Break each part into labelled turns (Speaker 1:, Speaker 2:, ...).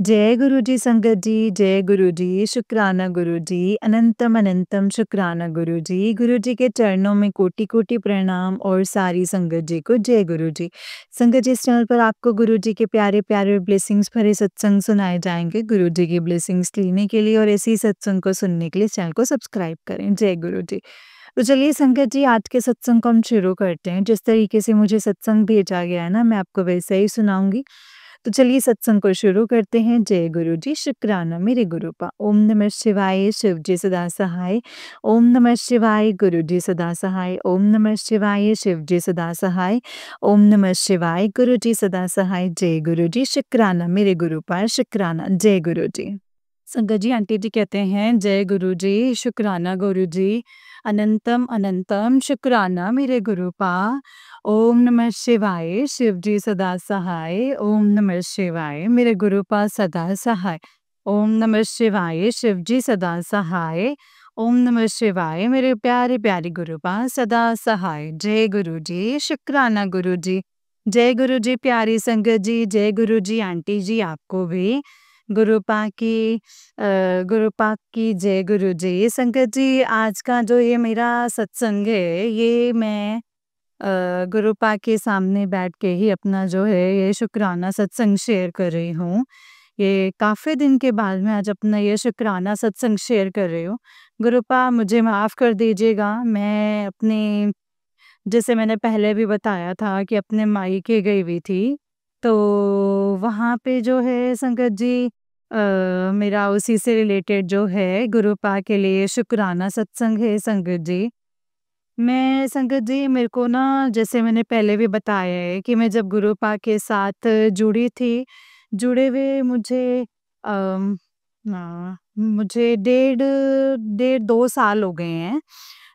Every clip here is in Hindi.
Speaker 1: जय गुरु जी संगत जी, जय गुरु जी, शुक्राना गुरु जी, अनंतम अनंतम शुक्राना गुरु जी। गुरु जी के चरणों में कोटि-कोटि प्रणाम और सारी संगत जी को जय गुरु जी। संगत जी, इस चैनल पर आपको गुरु जी के प्यारे-प्यारे ब्लेसिंग्स भरे सत्संग सुनाए जाएँगे। गुरु जी की ब्लेसिंग्स लेने के लिए और ऐसे ही सत्संग को सुनने के लिए चैनल को सब्सक्राइब करें। जय गुरु जी। तो चलिए संगत जी, आज के सत्संग को हम शुरू करते हैं। जिस तरीके से मुझे सत्संग भेजा गया है ना, मैं आपको वैसे ही सुनाऊँगी। तो चलिए सत्संग को शुरू करते हैं। जय गुरु जी, शुक्राना मेरे गुरुपा। ओम नमः शिवाय, शिव जी सदा सहाय। ओम नमः शिवाय, गुरु जी सदा सहाय। ओम नमः शिवाय, शिव जी सदा सहाय। ओम नमः शिवाय, गुरु जी सदा सहाय। जय गुरु जी, शुक्राना मेरे गुरुपा, शुक्राना। जय गुरु जी। संगत जी, आंटी जी कहते हैं जय गुरु जी, शुक्राना गुरु जी, अनंतम अनंतम शुक्राना मेरे गुरुपा। ओम नमः शिवाय, शिव जी सदा सहाय। ओम नमः शिवाय, मेरे गुरुपा सदा सहाय। ओम नमः शिवाय, शिव जी सदा सहाय। ओम नमः शिवाय, मेरे प्यारे प्यारे गुरुपा सदा सहाय। जय गुरु जी, शुक्राना गुरु जी। जय गुरु जी प्यारी संगत जी, जय गुरु जी आंटी जी, आपको भी गुरुपा की गुरुपा की जय गुरु जी। संगत जी, आज का जो ये मेरा सत्संग है, ये मैं गुरुपा के सामने बैठ के ही अपना जो है ये शुक्राना सत्संग शेयर कर रही हूँ। ये काफ़ी दिन के बाद मैं आज अपना ये शुक्राना सत्संग शेयर कर रही हूँ। गुरुपा मुझे माफ़ कर दीजिएगा, मैं अपने जैसे मैंने पहले भी बताया था कि अपने मायके गई हुई थी, तो वहाँ पे जो है संगत जी मेरा उसी से रिलेटेड जो है गुरुपा के लिए शुक्राना सत्संग है संगत जी। मैं संगत जी, मेरे को ना जैसे मैंने पहले भी बताया है कि मैं जब गुरुपा के साथ जुड़ी थी, जुड़े हुए मुझे डेढ़ डेढ़ 2 साल हो गए हैं।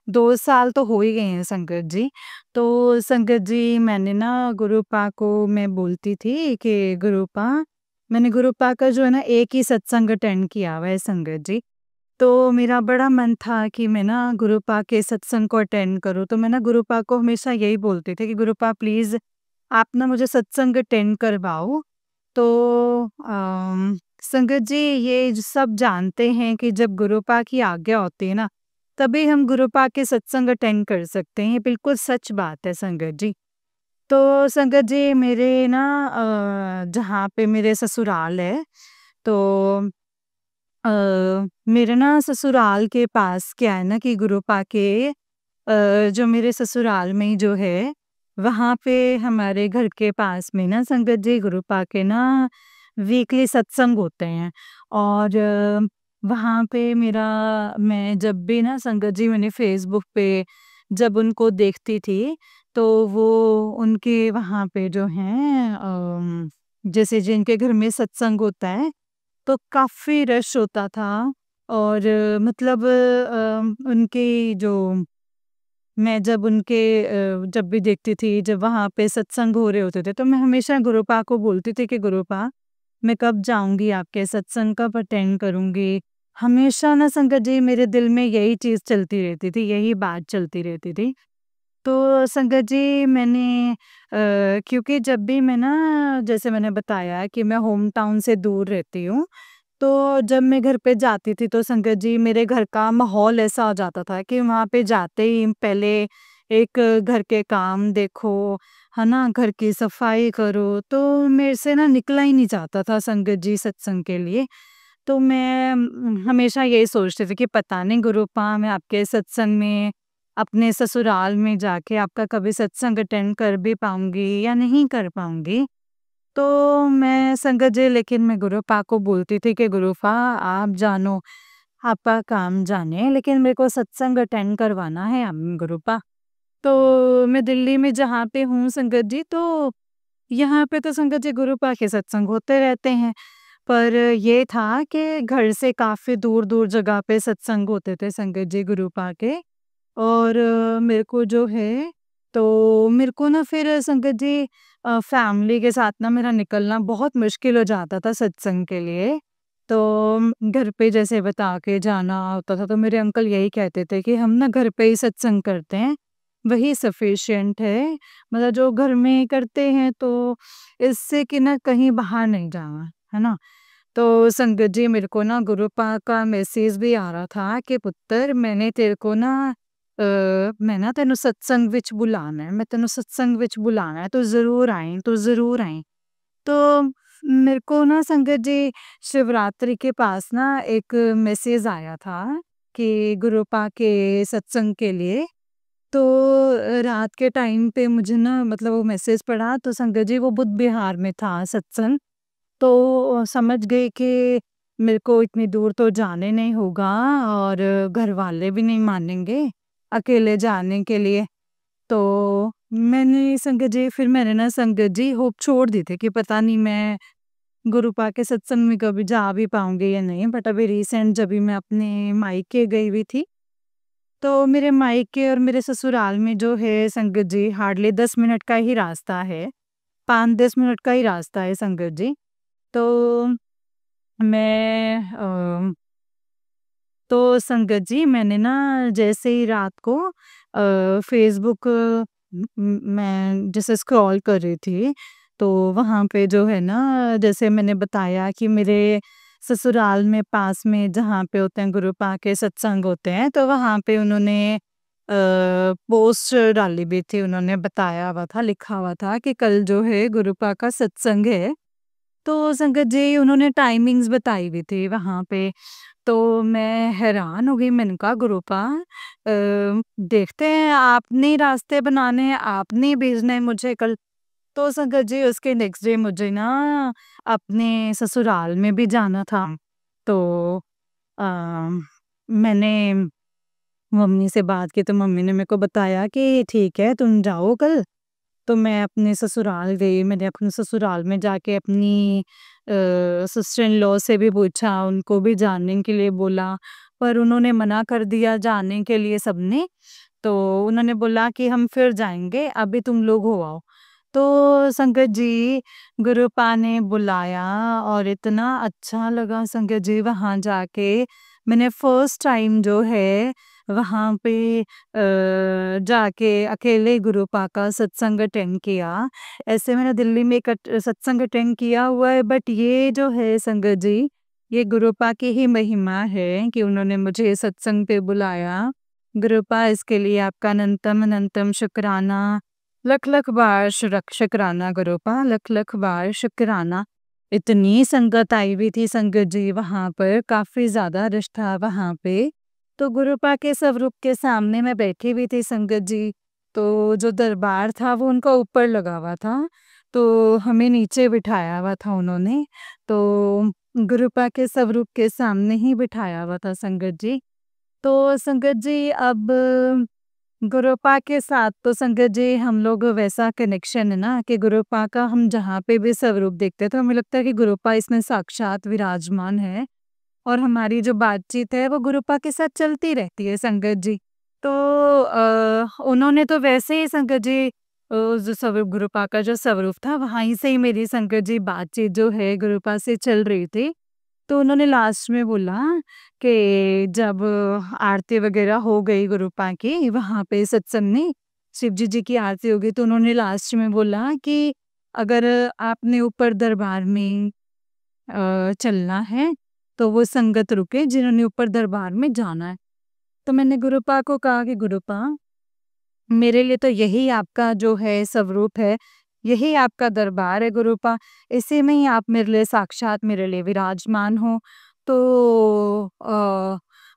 Speaker 1: 2 साल तो हो ही गए हैं संगत जी। तो संगत जी, मैंने ना गुरुपा को मैं बोलती थी कि गुरुपा, मैंने गुरुपा का जो है ना एक ही सत्संग अटेंड किया हुआ है संगत जी। तो मेरा बड़ा मन था कि मैं ना गुरुपा के सत्संग को अटेंड करूँ, तो मैं ना गुरुपा को हमेशा यही बोलती थी कि गुरुपा प्लीज़ आप ना मुझे सत्संग अटेंड करवाओ। तो संगत जी, ये सब जानते हैं कि जब गुरुपा की आज्ञा होती है ना, तभी हम गुरुपा के सत्संग अटेंड कर सकते हैं। ये बिल्कुल सच बात है संगत जी। तो संगत जी, मेरे ना जहाँ पे मेरे ससुराल है, तो मेरे ना ससुराल के पास क्या है ना कि गुरुपा के जो मेरे ससुराल में जो है, वहाँ पे हमारे घर के पास में ना संगत जी गुरुपा के ना वीकली सत्संग होते हैं। और वहाँ पे मेरा मैं जब भी ना संगत जी मैंने फ़ेसबुक पे जब उनको देखती थी, तो वो उनके वहाँ पे जो हैं जैसे जिनके घर में सत्संग होता है, तो काफ़ी रश होता था। और मतलब उनकी जो मैं जब उनके जब भी देखती थी, जब वहाँ पे सत्संग हो रहे होते थे, तो मैं हमेशा गुरुपा को बोलती थी कि गुरुपा, मैं कब जाऊँगी आपके सत्संग, कब अटेंड करूँगी। हमेशा ना संगत जी मेरे दिल में यही चीज़ चलती रहती थी, यही बात चलती रहती थी। तो संगत जी, मैंने क्योंकि जब भी मैं ना जैसे मैंने बताया कि मैं होम टाउन से दूर रहती हूँ, तो जब मैं घर पे जाती थी तो संगत जी मेरे घर का माहौल ऐसा हो जाता था कि वहाँ पे जाते ही पहले एक घर के काम देखो, है ना? घर की सफाई करो, तो मेरे से ना निकला ही नहीं जाता था संगत जी सत्संग के लिए। तो मैं हमेशा यही सोचती थी कि पता नहीं गुरुपा, मैं आपके सत्संग में अपने ससुराल में जाके आपका कभी सत्संग अटेंड कर भी पाऊँगी या नहीं कर पाऊँगी। तो मैं संगत जी, लेकिन मैं गुरुपा को बोलती थी कि गुरुपा आप जानो, आपका काम जाने, लेकिन मेरे को सत्संग अटेंड करवाना है गुरुपा। तो मैं दिल्ली में जहाँ पे हूँ संगत जी, तो यहाँ पे तो संगत जी गुरुपा के सत्संग होते रहते हैं। पर ये था कि घर से काफ़ी दूर-दूर जगह पे सत्संग होते थे संगत जी गुरुपा के। और मेरे को जो है, तो मेरे को ना फिर संगत जी फैमिली के साथ ना मेरा निकलना बहुत मुश्किल हो जाता था सत्संग के लिए। तो घर पे जैसे बता के जाना होता था, तो मेरे अंकल यही कहते थे कि हम ना घर पे ही सत्संग करते हैं, वही सफिशिएंट है। मतलब जो घर में करते हैं, तो इससे कि ना कहीं बाहर नहीं जाना, है ना? तो संगत जी मेरे को ना गुरुपा का मैसेज भी आ रहा था कि पुत्र मैंने तेरे को ना मैं ना तेनों सत्संग विच बुलाना है, मैं तेनों सत्संग विच बुलाना है, तू ज़रूर आई, तू ज़रूर आई। तो मेरे को ना संगत जी शिवरात्रि के पास ना एक मैसेज आया था कि गुरुपा के सत्संग के लिए। तो रात के टाइम पे मुझे ना मतलब वो मैसेज पढ़ा तो संगत जी वो बुद्ध विहार में था सत्संग। तो समझ गई कि मेरे को इतनी दूर तो जाने नहीं होगा और घर वाले भी नहीं मानेंगे अकेले जाने के लिए। तो मैंने संगत जी फिर मैंने ना संगत जी होप छोड़ दी थी कि पता नहीं मैं गुरुपा के सत्संग में कभी जा भी पाऊंगी या नहीं। बट अभी रिसेंट जब भी मैं अपने मायके गई हुई थी तो मेरे मायके और मेरे ससुराल में जो है संगत जी हार्डली 10 मिनट का ही रास्ता है, 5-10 मिनट का ही रास्ता है संगत जी। तो मैं तो संगत जी मैंने ना जैसे ही रात को फ़ेसबुक मैं जैसे स्क्रॉल कर रही थी, तो वहाँ पे जो है ना जैसे मैंने बताया कि मेरे ससुराल में पास में जहाँ पे होते हैं गुरुपा के सत्संग होते हैं, तो वहाँ पे उन्होंने पोस्ट डाली भी थी, उन्होंने बताया हुआ था, लिखा हुआ था कि कल जो है गुरुपा का सत्संग है। तो संगत जी उन्होंने टाइमिंग्स बताई हुई थी वहाँ पे। तो मैं हैरान हो गई, मैंने कहा गुरुपा देखते हैं आपने ही रास्ते बनाने हैं, आपने ही भेजना है मुझे कल। तो संगत जी उसके नेक्स्ट डे मुझे ना अपने ससुराल में भी जाना था। तो अ, मैंने मम्मी से बात की तो मम्मी ने मेरे को बताया कि ठीक है तुम जाओ कल। तो मैं अपने ससुराल गई, मैंने अपने ससुराल में जाके अपनी सिस्टर इन लॉ से भी पूछा, उनको भी जाने के लिए बोला, पर उन्होंने मना कर दिया जाने के लिए सबने। तो उन्होंने बोला कि हम फिर जाएँगे, अभी तुम लोग हो आओ। तो संगत जी गुरुपा ने बुलाया और इतना अच्छा लगा संगत जी वहाँ जाके। मैंने फर्स्ट टाइम जो है वहाँ पे जाके अकेले गुरुपा का सत्संग अटेंड किया। ऐसे मैंने दिल्ली में एक सत्संग अटेंड किया हुआ है बट ये जो है संगत जी, ये गुरुपा की ही महिमा है कि उन्होंने मुझे सत्संग पे बुलाया। गुरुपा इसके लिए आपका अनंतम अनंतम शुक्राना। लख लख बार शुक्राना गुरुपा, लख लख बार शुक्राना। इतनी संगत आई हुई थी संगत जी वहाँ पर, काफ़ी ज़्यादा रश था वहाँ पे। तो गुरुपा के स्वरूप के सामने मैं बैठी हुई थी संगत जी। तो जो दरबार था वो उनका ऊपर लगा हुआ था, तो हमें नीचे बिठाया हुआ था उन्होंने। तो गुरुपा के स्वरूप के सामने ही बिठाया हुआ था संगत जी। तो संगत जी अब गुरुपा के साथ तो संगत जी हम लोग वैसा कनेक्शन है ना कि गुरुपा का हम जहाँ पे भी स्वरूप देखते हैं तो हमें लगता है कि गुरुपा इसमें साक्षात विराजमान है। और हमारी जो बातचीत है वो गुरुपा के साथ चलती रहती है संगत जी। तो उन्होंने तो वैसे ही संगत जी जो स्वरूप गुरुपा का जो स्वरूप था वहीं से ही मेरी संगत जी बातचीत जो है गुरुपा से चल रही थी। तो उन्होंने लास्ट में बोला कि जब आरती वगैरह हो गई गुरुपा की वहाँ पे सत्संग में, शिव जी की आरती हो गई तो उन्होंने लास्ट में बोला कि अगर आपने ऊपर दरबार में चलना है तो वो संगत रुके जिन्होंने ऊपर दरबार में जाना है। तो मैंने गुरुपा को कहा कि गुरुपा मेरे लिए तो यही आपका जो है स्वरूप है, यही आपका दरबार है गुरुपा, इसी में ही आप मेरे लिए साक्षात मेरे लिए विराजमान हो। तो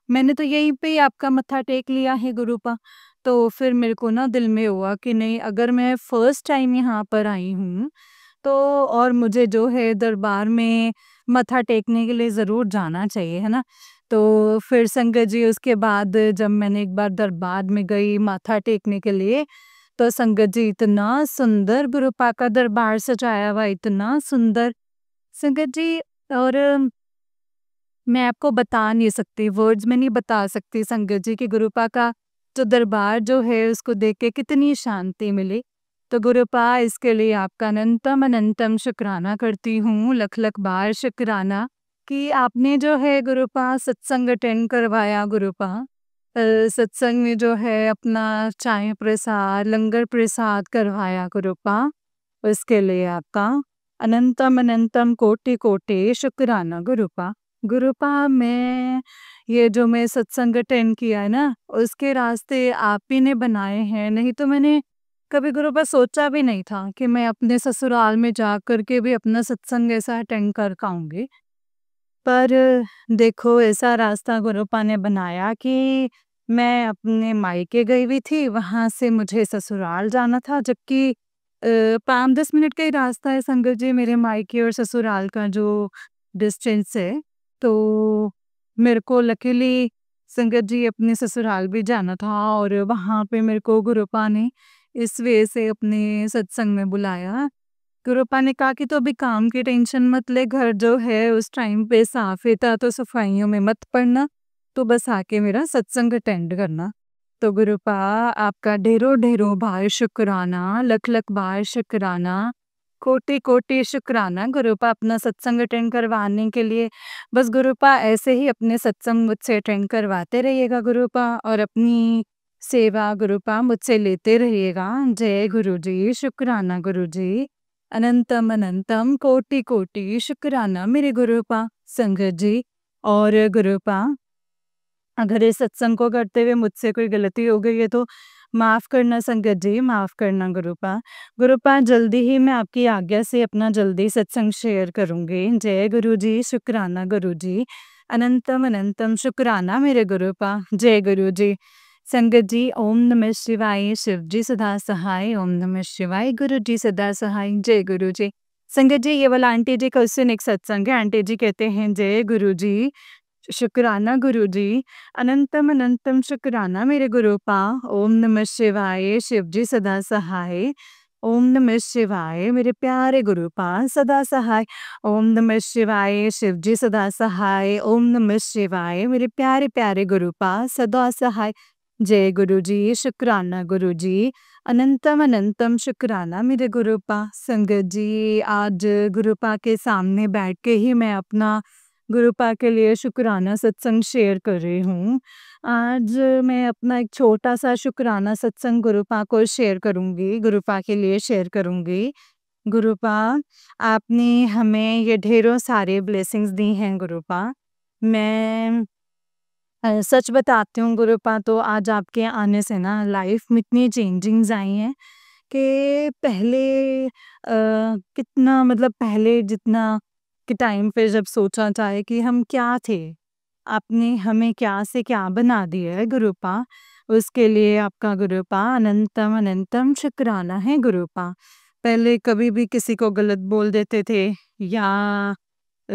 Speaker 1: मैंने तो यहीं पे ही आपका मत्था टेक लिया है गुरुपा। तो फिर मेरे को ना दिल में हुआ कि नहीं अगर मैं फर्स्ट टाइम यहाँ पर आई हूँ तो और मुझे जो है दरबार में मत्था टेकने के लिए ज़रूर जाना चाहिए, है ना? तो फिर संगत जी उसके बाद जब मैंने एक बार दरबार में गई माथा टेकने के लिए, तो संगत जी इतना सुंदर गुरुपा का दरबार सजाया हुआ, इतना सुंदर। संगत जी और मैं आपको बता नहीं सकती, वर्ड्स में नहीं बता सकती संगत जी कि गुरुपा का जो दरबार जो है उसको देख के कितनी शांति मिली। तो गुरुपा इसके लिए आपका अनंतम अनंतम शुक्राना करती हूँ, लख लख बार शुक्राना कि आपने जो है गुरुपा सत्संग अटेंड करवाया गुरुपा। सत्संग में जो है अपना चाय प्रसाद, लंगर प्रसाद करवाया गुरुपा, उसके लिए आपका अनंतम अनंतम कोटि कोटि शुक्राना गुरुपा। गुरुपा मैं ये जो मैं सत्संग अटेंड किया है ना, उसके रास्ते आप ही ने बनाए हैं, नहीं तो मैंने कभी गुरुपा सोचा भी नहीं था कि मैं अपने ससुराल में जा कर के भी अपना सत्संग ऐसा अटेंड कर पाऊँगी। पर देखो ऐसा रास्ता गुरुपा ने बनाया कि मैं अपने मायके गई हुई थी, वहाँ से मुझे ससुराल जाना था, जबकि 5-10 मिनट का ही रास्ता है संगत जी, मेरे मायके और ससुराल का जो डिस्टेंस है। तो मेरे को लकीली संगत जी अपने ससुराल भी जाना था और वहाँ पे मेरे को गुरुपा ने इस वजह से अपने सत्संग में बुलाया। गुरुपा ने कहा कि तो अभी काम की टेंशन मत ले, घर जो है उस टाइम पे साफ ही था, तो सफाइयों में मत पड़ना, तो बस आके मेरा सत्संग अटेंड करना। तो गुरुपा आपका ढेरों ढेरों बार शुक्राना, लख लख बार शुक्राना, कोटि कोटि शुक्राना गुरुपा अपना सत्संग अटेंड करवाने के लिए। बस गुरुपा ऐसे ही अपने सत्संग मुझसे अटेंड करवाते रहिएगा गुरुपा, और अपनी सेवा गुरुपा मुझसे लेते रहिएगा। जय गुरु जी, शुक्राना गुरु जी। अनंतम अनंतम कोटि कोटि शुक्राना मेरे गुरुपा संगत जी। और गुरुपा अगर इस सत्संग को करते हुए मुझसे कोई गलती हो गई है तो माफ़ करना संगत जी, माफ़ करना गुरुपा। गुरुपा जल्दी ही मैं आपकी आज्ञा से अपना जल्दी सत्संग शेयर करूँगी। जय गुरु जी, शुक्राना गुरु जी। अनंतम अनंतम शुक्राना मेरे गुरुपा। जय गुरु जी। संगत जी ओम नमः शिवाय, शिव जी सदा सहाय, ओम नमः शिवाय, गुरु जी सदा सहाय, जय गुरु जी। संगत जी ये वाला आंटी जी का उससे नेक्स्ट सत्संग है। आंटी जी कहते हैं जय गुरु जी, शुक्राना गुरु जी, अनंतम अनंतम शुक्राना मेरे गुरुपा। ओम नमः शिवाय, शिव जी सदा सहाय, ओम नमः शिवाय मेरे प्यारे गुरुपा सदा सहाय, ओम नमः शिवाय, शिव जी सदा सहाय, ओम नमः शिवाय मेरे प्यारे प्यारे गुरुपा सदा सहाय। जय गुरु जी, शुक्राना गुरु जी, अनंतम अनंतम शुक्राना मेरे गुरुपा। संगत जी आज गुरुपा के सामने बैठ के ही मैं अपना गुरुपा के लिए शुक्राना सत्संग शेयर कर रही हूँ। आज मैं अपना एक छोटा-सा शुक्राना सत्संग गुरुपा को शेयर करूँगी, गुरुपा के लिए शेयर करूँगी। गुरुपा, आपने हमें ये ढेरों सारे ब्लेसिंग्स दी हैं गुरुपा। मैं सच बताती हूँ गुरुपा, तो आज आपके आने से ना लाइफ में इतनी चेंजिंग्स आई हैं कि पहले कितना मतलब पहले जितना के टाइम पे जब सोचा जाए कि हम क्या थे, आपने हमें क्या से क्या बना दिया है गुरुपा, उसके लिए आपका गुरुपा अनंतम अनंतम शुक्राना है गुरुपा। पहले कभी भी किसी को गलत बोल देते थे, या अ,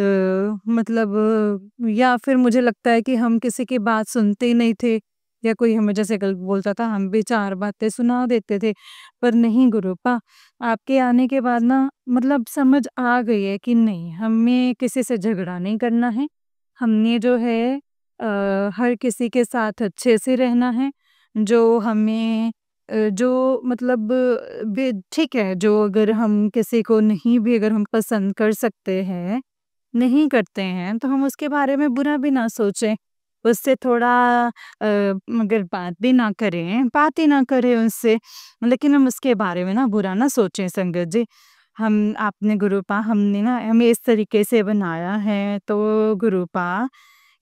Speaker 1: मतलब या फिर मुझे लगता है कि हम किसी की बात सुनते ही नहीं थे, या कोई हमें जैसे गलत बोलता था हम भी 4 बातें सुना देते थे। पर नहीं गुरुपा, आपके आने के बाद ना मतलब समझ आ गई है कि नहीं, हमें किसी से झगड़ा नहीं करना है। हमने जो है हर किसी के साथ अच्छे से रहना है। जो हमें जो मतलब ठीक है, जो अगर हम किसी को नहीं भी अगर हम पसंद कर सकते हैं, नहीं करते हैं, तो हम उसके बारे में बुरा भी ना सोचें। उससे थोड़ा अगर बात भी ना करें, बात ही ना करें उससे, लेकिन हम उसके बारे में ना बुरा ना सोचें संगत जी। हम आपने गुरुपा हमने ना हमें इस तरीके से बनाया है, तो गुरुपा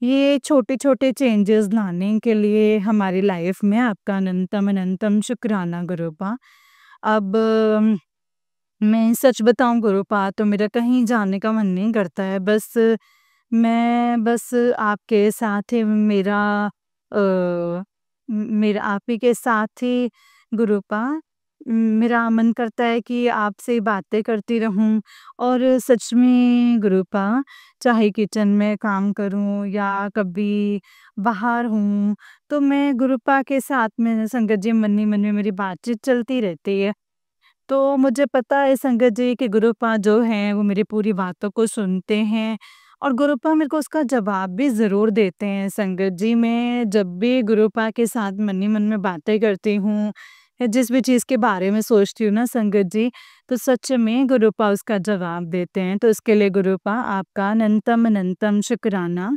Speaker 1: ये छोटे-छोटे चेंजेस लाने के लिए हमारी लाइफ में आपका अनंतम अनंतम शुक्राना गुरुपा। अब मैं सच बताऊँ गुरुपा, तो मेरा कहीं जाने का मन नहीं करता है। बस मैं बस आपके साथ ही मेरा आप ही के साथ ही गुरुपा मेरा मन करता है कि आपसे बातें करती रहूँ। और सच में गुरुपा, चाहे किचन में काम करूँ या कभी बाहर हूँ, तो मैं गुरुपा के साथ में संगत जी मन ही मन में मेरी बातचीत चलती रहती है। तो मुझे पता है संगत जी कि गुरुपा जो हैं वो मेरी पूरी बातों को सुनते हैं, और गुरुपा मेरे को उसका जवाब भी ज़रूर देते हैं संगत जी। मैं जब भी गुरुपा के साथ मन ही मन में बातें करती हूँ या जिस भी चीज़ के बारे में सोचती हूँ ना संगत जी, तो सच में गुरुपा उसका जवाब देते हैं। तो इसके लिए गुरुपा आपका अनंतम अनंतम शुक्राना।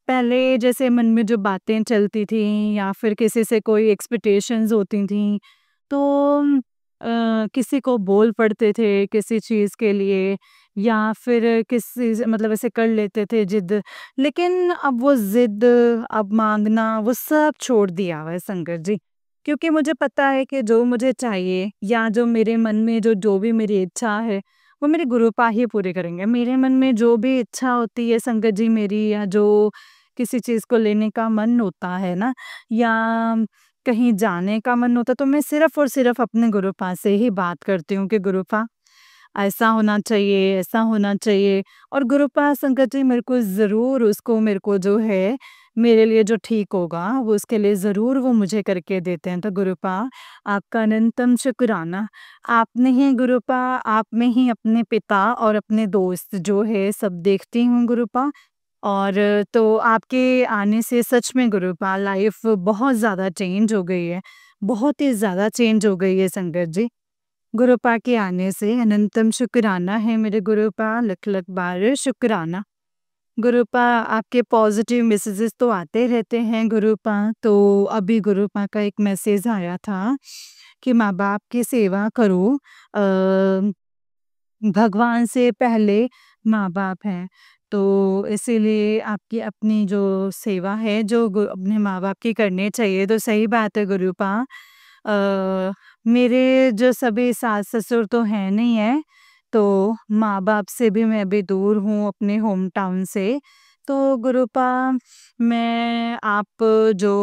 Speaker 1: पहले जैसे मन में जो बातें चलती थी या फिर किसी से कोई एक्सपेक्टेशंस होती थी, तो किसी को बोल पड़ते थे किसी चीज़ के लिए या फिर किसी से मतलब ऐसे कर लेते थे ज़िद। लेकिन अब वो ज़िद, अब माँगना वो सब छोड़ दिया हुआ है संगत जी। क्योंकि मुझे पता है कि जो मुझे चाहिए या जो मेरे मन में जो भी मेरी इच्छा है, वो मेरे गुरुपा ही पूरी करेंगे। मेरे मन में जो भी इच्छा होती है संगत जी मेरी, या जो किसी चीज़ को लेने का मन होता है ना, या कहीं जाने का मन होता है, तो मैं सिर्फ़ और सिर्फ़ अपने गुरुपा से ही बात करती हूँ कि गुरुपा ऐसा होना चाहिए, ऐसा होना चाहिए। और गुरुपा संगत जी मेरे को ज़रूर उसको मेरे को जो है, मेरे लिए जो ठीक होगा, वो उसके लिए ज़रूर वो मुझे करके देते हैं। तो गुरुपा आपका अनंतम शुक्राना। आपने ही गुरुपा, आप में ही अपने पिता और अपने दोस्त जो है सब देखती हूँ गुरुपा। और तो आपके आने से सच में गुरुपा लाइफ़ बहुत ज़्यादा चेंज हो गई है। बहुत ही ज़्यादा चेंज हो गई है संगत जी। गुरुपा के आने से अनंतम शुक्राना है मेरे गुरुपा, लख-लख बार शुक्राना। गुरुपा आपके पॉज़िटिव मैसेजेस तो आते रहते हैं गुरुपा, तो अभी गुरुपा का एक मैसेज आया था कि माँ-बाप की सेवा करो, भगवान से पहले माँ-बाप हैं। तो इसीलिए आपकी अपनी जो सेवा है जो अपने माँ-बाप की करनी चाहिए, तो सही बात है गुरुपा। मेरे जो सभी सास-ससुर तो हैं नहीं है, तो माँ-बाप से भी मैं अभी दूर हूँ अपने होम टाउन से। तो गुरुपा मैं आप जो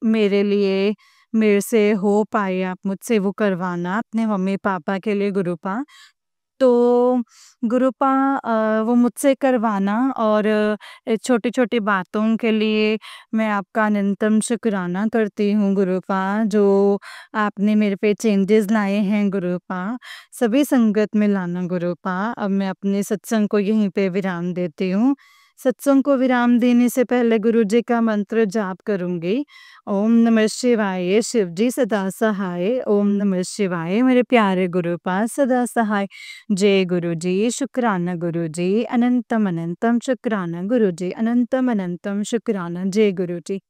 Speaker 1: मेरे लिए मेरे से हो पाए आप मुझसे वो करवाना अपने मम्मी-पापा के लिए गुरुपा। तो गुरुपा वो मुझसे करवाना। और छोटी-छोटी बातों के लिए मैं आपका अनंतम शुक्राना करती हूँ गुरुपा, जो आपने मेरे पे चेंजेस लाए हैं गुरुपा, सभी संगत में लाना गुरुपा। अब मैं अपने सत्संग को यहीं पे विराम देती हूँ। सत्संग को विराम देने से पहले गुरुजी का मंत्र जाप करूँगी। ओम नमः शिवाय, शिव जी सदा सहाय। ओम नमः शिवाय, मेरे प्यारे गुरुपा सदा सहाय। जय गुरुजी, शुक्राना गुरुजी, अनंतम अनंतम शुक्राना गुरुजी, अनंतम अनंतम शुक्राना। जय गुरुजी।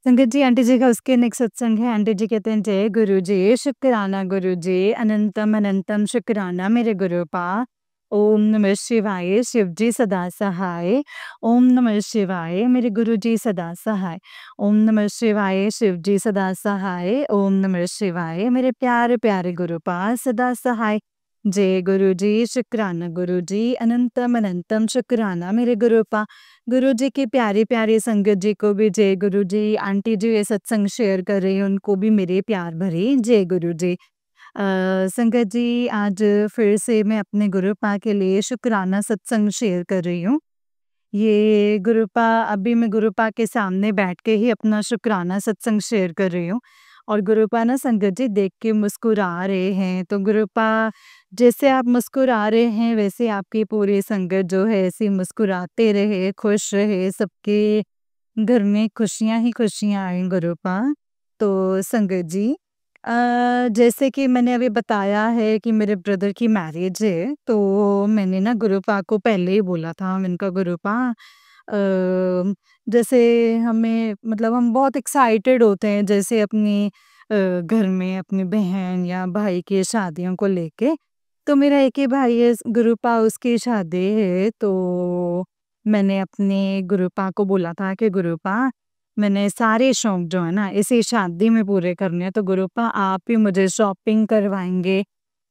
Speaker 1: संगत जी, आंटी जी का उसके नेक्स्ट सत्संग है। आंटी जी कहते हैं जय गुरुजी, शुक्राना गुरुजी, अनंतम अनंतम शुक्राना मेरे गुरुपा। ओम नमः शिवाय, शिव जी सदा सहाय। ओम नमः शिवाय, मेरे गुरुजी सदा सहाय। ओम नमः शिवाय, शिव जी सदा सहाय। ओम नमः शिवाय, मेरे प्यारे प्यारे गुरुपा सदा सहाय। जय गुरुजी, शुक्राना गुरुजी, अनंतम अनंतम शुक्राना मेरे गुरुपा। गुरुजी की प्यारी-प्यारी संगत जी को भी जय गुरुजी। आंटी जी ये सत्संग शेयर कर रही हैं, उनको भी मेरे प्यार भरी जय गुरुजी। संगत जी, आज फिर से मैं अपने गुरुपा के लिए शुक्राना सत्संग शेयर कर रही हूँ। ये गुरुपा अभी मैं गुरुपा के सामने बैठ के ही अपना शुक्राना सत्संग शेयर कर रही हूँ। और गुरुपा ना संगत जी देख के मुस्कुरा रहे हैं, तो गुरुपा जैसे आप मुस्कुरा रहे हैं वैसे आपकी पूरी संगत जो है ऐसी मुस्कुराते रहे, खुश रहे, सबके घर में खुशियाँ ही खुशियाँ आएँ गुरुपा। तो संगत जी, जैसे कि मैंने अभी बताया है कि मेरे ब्रदर की मैरिज है, तो मैंने ना गुरुपा को पहले ही बोला था। मैंने कहा गुरुपा, जैसे हमें मतलब हम बहुत एक्साइटेड होते हैं जैसे अपनी घर में अपनी बहन या भाई की शादियों को लेके। तो मेरा एक ही भाई है गुरुपा, उसकी शादी है, तो मैंने अपने गुरुपा को बोला था कि गुरुपा मैंने सारे शौक जो है ना इसी शादी में पूरे करने हैं, तो गुरुपा आप ही मुझे शॉपिंग करवाएंगे।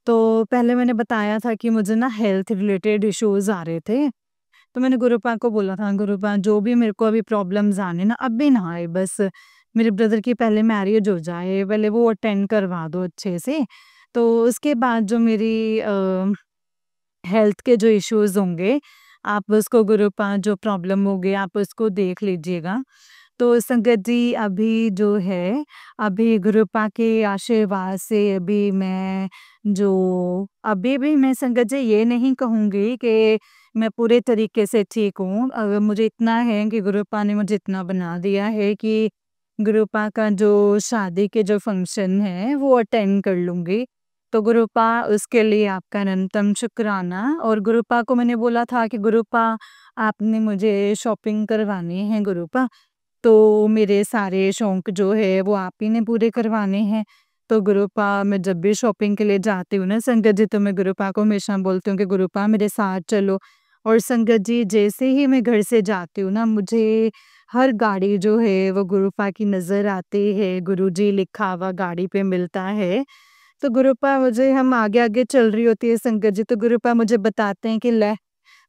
Speaker 1: तो पहले मैंने बताया था कि मुझे ना हेल्थ रिलेटेड इश्यूज आ रहे थे, तो मैंने गुरुपा को बोला था गुरुपा जो भी मेरे को अभी प्रॉब्लम्स आने ना अभी ना आए, बस मेरे ब्रदर की पहले मैरिज हो जाए, पहले वो अटेंड करवा दो अच्छे से, तो उसके बाद जो मेरी हेल्थ के जो इश्यूज होंगे आप उसको गुरुपा जो प्रॉब्लम होगी आप उसको देख लीजिएगा। तो संगत जी अभी जो है, अभी गुरुपा के आशीर्वाद से अभी मैं जो अभी भी मैं संगत जी ये नहीं कहूँगी कि मैं पूरे तरीके से ठीक हूँ। मुझे इतना है कि गुरुपा ने मुझे इतना बना दिया है कि गुरुपा का जो शादी के जो फंक्शन है वो अटेंड कर लूँगी। तो गुरुपा उसके लिए आपका अनंतम शुक्राना। और गुरुपा को मैंने बोला था कि गुरुपा आपने मुझे शॉपिंग करवानी है गुरुपा, तो मेरे सारे शौक जो है वो आप ही ने पूरे करवाने हैं। तो गुरुपा मैं जब भी शॉपिंग के लिए जाती हूँ ना संगत जी, तो मैं गुरुपा को हमेशा बोलती हूँ कि गुरुपा मेरे साथ चलो। और संगत जी, जैसे ही मैं घर से जाती हूँ ना, मुझे हर गाड़ी जो है वो गुरुपा की नज़र आती है, गुरुजी लिखा हुआ गाड़ी पे मिलता है। तो गुरुपा मुझे हम आगे-आगे चल रही होती है संगत जी, तो गुरुपा मुझे बताते हैं कि ले,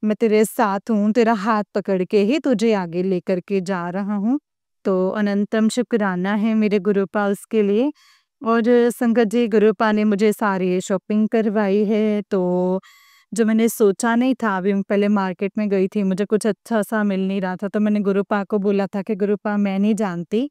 Speaker 1: मैं तेरे साथ हूँ, तेरा हाथ पकड़ के ही तुझे आगे लेकर के जा रहा हूँ। तो अनंतम शुक्राना है मेरे गुरुपा उसके लिए। और संगत जी, गुरुपा ने मुझे सारी शॉपिंग करवाई है, तो जो मैंने सोचा नहीं था, अभी मैं पहले मार्केट में गई थी, मुझे कुछ अच्छा-सा मिल नहीं रहा था, तो मैंने गुरुपा को बोला था कि गुरुपा मैं नहीं जानती,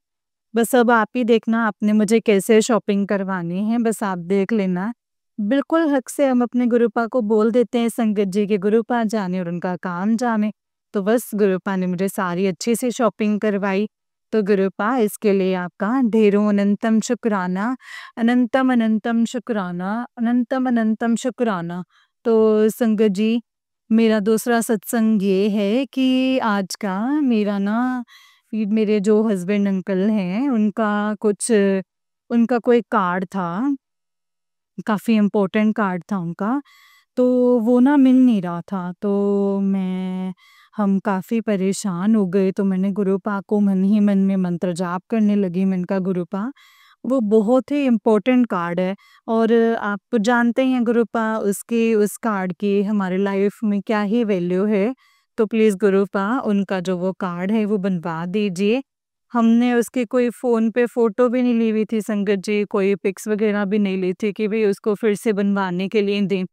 Speaker 1: बस अब आप ही देखना आपने मुझे कैसे शॉपिंग करवानी है, बस आप देख लेना। बिल्कुल हक से हम अपने गुरुपा को बोल देते हैं संगत जी कि गुरुपा जाने और उनका काम जाने। तो बस गुरुपा ने मुझे सारी अच्छी सी शॉपिंग करवाई। तो गुरुपा, इसके लिए आपका ढेरों अनंतम शुक्राना, अनंतम अनंतम शुक्राना, अनंतम अनंतम शुक्राना। तो संगत जी, मेरा दूसरा सत्संग ये है कि आज का मेरा ना, ये मेरे जो हस्बैंड अंकल हैं, उनका कोई कार्ड था, काफ़ी इम्पोर्टेंट कार्ड था उनका, तो वो ना मिल नहीं रहा था। तो हम काफ़ी परेशान हो गए, तो मैंने गुरुपा को मन ही मन में मंत्र जाप करने लगी। मैंने कहा गुरुपा, वो बहुत ही इम्पोर्टेंट कार्ड है, और आप तो जानते ही हैं गुरुपा, उस कार्ड की हमारी लाइफ में क्या ही वैल्यू है। तो प्लीज़ गुरुपा, उनका जो वो कार्ड है वो बनवा दीजिए। हमने उसकी कोई फ़ोन पे फ़ोटो भी नहीं ली हुई थी संगत जी, कोई पिक्स वगैरह भी नहीं ली थी कि भई उसको फिर से बनवाने के लिए दें।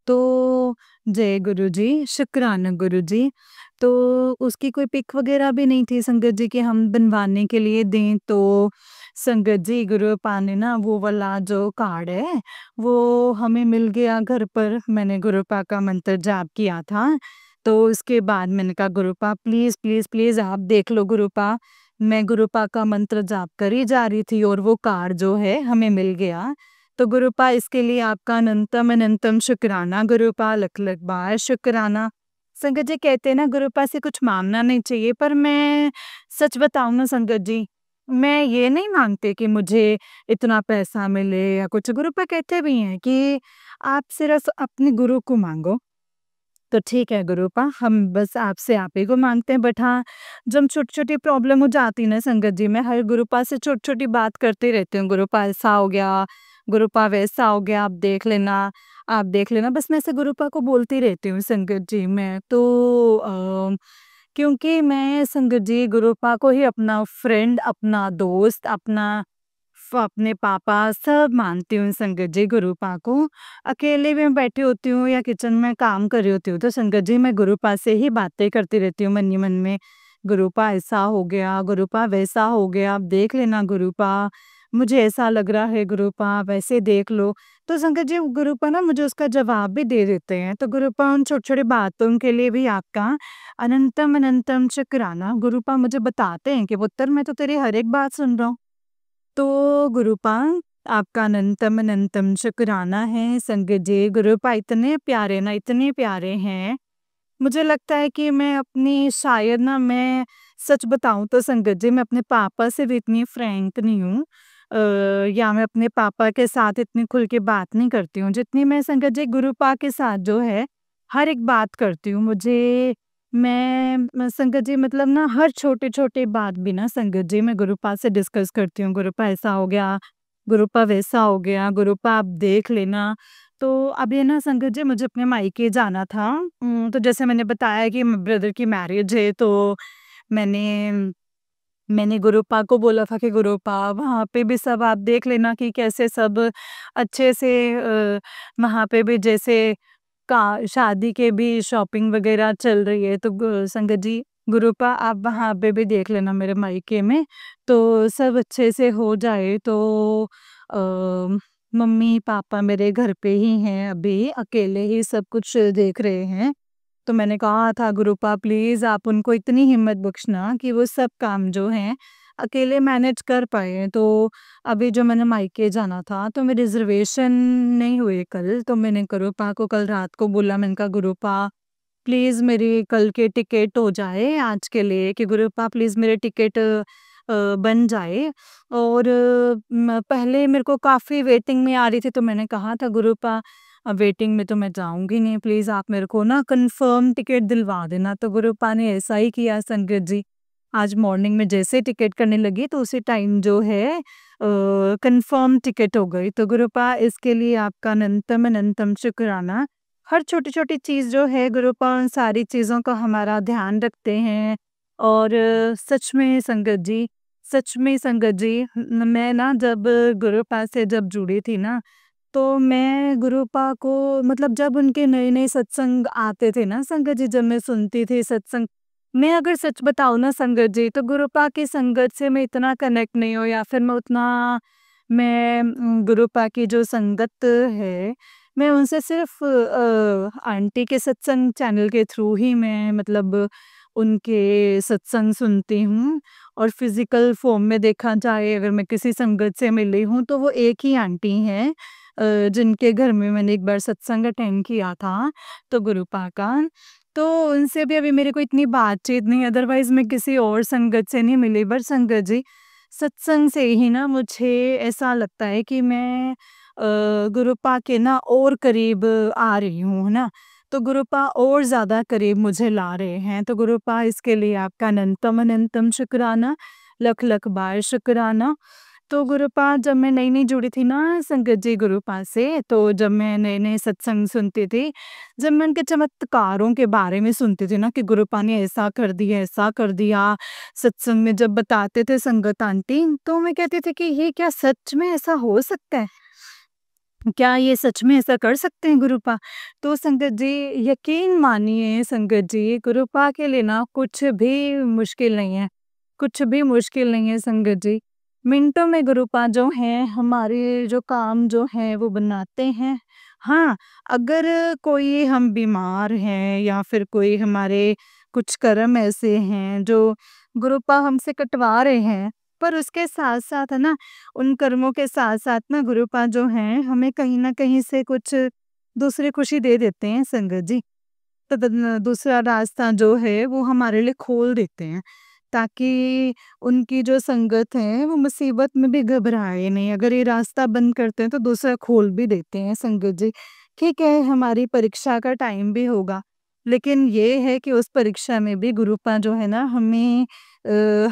Speaker 1: तो जय गुरुजी, शुक्राना गुरुजी। तो उसकी कोई पिक वगैरह भी नहीं थी संगत जी कि हम बनवाने के लिए दें, तो संगत जी, गुरुपा ने ना वो वाला जो कार्ड है, वो हमें मिल गया घर पर। मैंने गुरुपा का मंत्र जाप किया था, तो उसके बाद मैंने कहा गुरुपा प्लीज़, प्लीज़, प्लीज़ आप देख लो गुरुपा। मैं गुरुपा का मंत्र जाप कर ही जा रही थी और वो कार्ड जो है हमें मिल गया। तो गुरुपा, इसके लिए आपका अनंतम अनंतम शुक्राना गुरुपा, लख-लख बार शुक्राना। संगत जी, कहते हैं ना गुरुपा से कुछ माँगना नहीं चाहिए, पर मैं सच बताऊँ ना संगत जी, मैं ये नहीं माँगती कि मुझे इतना पैसा मिले या कुछ। गुरुपा कहते भी हैं कि आप सिर्फ़ अपने गुरु को माँगो। तो ठीक है गुरुपा, हम बस आपसे आप ही को माँगते हैं। बट हाँ, जब छोटी-छोटी प्रॉब्लम हो जाती है ना संगत जी, मैं हर गुरुपा से छोटी-छोटी बात करती रहती हूँ। गुरुपा ऐसा हो गया, गुरुपा वैसा हो गया, आप देख लेना। बस मैं ऐसे गुरुपा को बोलती रहती हूँ संगत जी मैं। तो क्योंकि मैं संगत जी गुरुपा को ही अपना फ्रेंड, अपना दोस्त, अपने पापा सब मानती हूँ संगत जी गुरुपा को। अकेले भी मैं बैठी होती हूँ या किचन में काम कर रही होती हूँ, तो संगत जी मैं गुरुपा से ही बातें करती रहती हूँ मन ही मन में। गुरुपा ऐसा हो गया, गुरुपा वैसा हो गया, आप देख लेना गुरुपा, मुझे ऐसा लग रहा है गुरुपा, वैसे देख लो। तो संगत जी गुरुपा ना मुझे उसका जवाब भी दे देते हैं। तो गुरुपा, उन छोटी-छोटी बातों के लिए भी आपका अनंतम अनंतम शुक्राना। गुरुपा मुझे बताते हैं कि पुत्र, मैं तो तेरी हर एक बात सुन रहा हूँ। तो गुरुपा, आपका अनंतम अनंतम शुक्राना है संगत जी। गुरुपा इतने प्यारे ना, इतने प्यारे हैं। मुझे लगता है कि मैं सच बताऊँ तो संगत जी, मैं अपने पापा से भी इतनी फ्रैंक नहीं हूँ, या मैं अपने पापा के साथ इतनी खुल के बात नहीं करती हूँ, जितनी मैं संगत जी गुरुपा के साथ जो है, हर एक बात करती हूँ। मैं संगत जी, मतलब ना हर छोटे-छोटे बात भी ना संगत जी मैं गुरुपा से डिस्कस करती हूँ। गुरुपा ऐसा हो गया, गुरुपा वैसा हो गया, गुरुपा आप देख लेना। तो अभी ना संगत जी मुझे अपने मायके जाना था। तो जैसे मैंने बताया कि ब्रदर की मैरिज है, तो मैंने मैंने गुरुपा को बोला था कि गुरुपा वहाँ पे भी सब आप देख लेना कि कैसे सब अच्छे से, वहाँ पे भी जैसे का शादी के भी शॉपिंग वगैरह चल रही है, तो संगत जी गुरुपा आप वहाँ पे भी देख लेना मेरे मायके में, तो सब अच्छे से हो जाए। तो मम्मी पापा मेरे घर पे ही हैं, अभी अकेले ही सब कुछ देख रहे हैं। तो मैंने कहा था गुरुपा प्लीज़ आप उनको इतनी हिम्मत बख्शना कि वो सब काम जो हैं अकेले मैनेज कर पाएँ। तो अभी जो मैंने मायके जाना था, तो मेरी रिज़र्वेशन नहीं हुई कल, तो मैंने गुरुपा को कल रात को बोला, मैंने कहा गुरुपा प्लीज़ मेरी कल की टिकट हो जाए आज के लिए, कि गुरुपा प्लीज़ मेरी टिकट बन जाए। और पहले मेरे को काफ़ी वेटिंग में आ रही थी, तो मैंने कहा था गुरुपा वेटिंग में तो मैं जाऊँगी नहीं, प्लीज़ आप मेरे को ना कन्फर्म टिकट दिलवा देना। तो गुरुपा ने ऐसा ही किया संगत जी। आज मॉर्निंग में जैसे टिकट करने लगी तो उसी टाइम जो है कन्फर्म टिकट हो गई। तो गुरुपा इसके लिए आपका अनंतम शुक्राना। हर छोटी-छोटी चीज़ जो है गुरुपा उन सारी चीज़ों का हमारा ध्यान रखते हैं। और सच में संगत जी, मैं ना जब गुरुपा से जब जुड़ी थी ना, तो मैं गुरुपा को मतलब जब उनके नए-नए सत्संग आते थे ना संगत जी, जब मैं सुनती थी सत्संग, मैं अगर सच बताऊँ ना संगत जी, तो गुरुपा की संगत से मैं इतना कनेक्ट नहीं हूँ, या फिर मैं गुरुपा की जो संगत है, मैं उनसे सिर्फ़ आंटी के सत्संग चैनल के थ्रू ही मैं मतलब उनके सत्संग सुनती हूँ। और फ़िज़िकल फ़ॉर्म में देखा जाए, अगर मैं किसी संगत से मिली हूँ, तो वो एक ही आंटी हैं जिनके घर में मैंने एक बार सत्संग अटेंड किया था, तो गुरुपा का। तो उनसे भी अभी मेरे को इतनी बातचीत नहीं, अदरवाइज़ मैं किसी और संगत से नहीं मिली। बट संगत जी, सत्संग से ही ना मुझे ऐसा लगता है कि मैं गुरुपा के ना और करीब आ रही हूँ, है ना? तो गुरुपा और ज़्यादा करीब मुझे ला रहे हैं। तो गुरुपा इसके लिए आपका अनंतम शुक्राना, लख-लख बार शुक्राना। तो गुरुपा जब मैं नई-नई जुड़ी थी ना संगत जी गुरुपा से, तो जब मैं नए-नए सत्संग सुनती थी, जब मैं उनके चमत्कारों के बारे में सुनती थी ना कि गुरुपा ने ऐसा कर दिया, सत्संग में जब बताते थे संगत आंटी, तो मैं कहती थी कि ये क्या सच में ऐसा हो सकता है? क्या ये सच में ऐसा कर सकते हैं गुरुपा? तो संगत जी, यकीन मानिए संगत जी, गुरुपा के लिए ना कुछ भी मुश्किल नहीं है, कुछ भी मुश्किल नहीं है संगत जी। मिनटों में गुरुपा जो हैं हमारे जो काम जो हैं वो बनाते हैं। हाँ, अगर कोई हम बीमार हैं या फिर कोई हमारे कुछ कर्म ऐसे हैं जो गुरुपा हमसे कटवा रहे हैं, पर उसके साथ-साथ है ना, उन कर्मों के साथ-साथ ना गुरुपा जो हैं हमें कहीं न कहीं से कुछ दूसरी खुशी दे देते हैं संगत जी। तो दूसरा रास्ता जो है वो हमारे लिए खोल देते हैं, ताकि उनकी जो संगत है वो मुसीबत में भी घबराए नहीं। अगर ये रास्ता बंद करते हैं तो दूसरा खोल भी देते हैं संगत जी। ठीक है, हमारी परीक्षा का टाइम भी होगा, लेकिन ये है कि उस परीक्षा में भी गुरुपा जो है ना हमें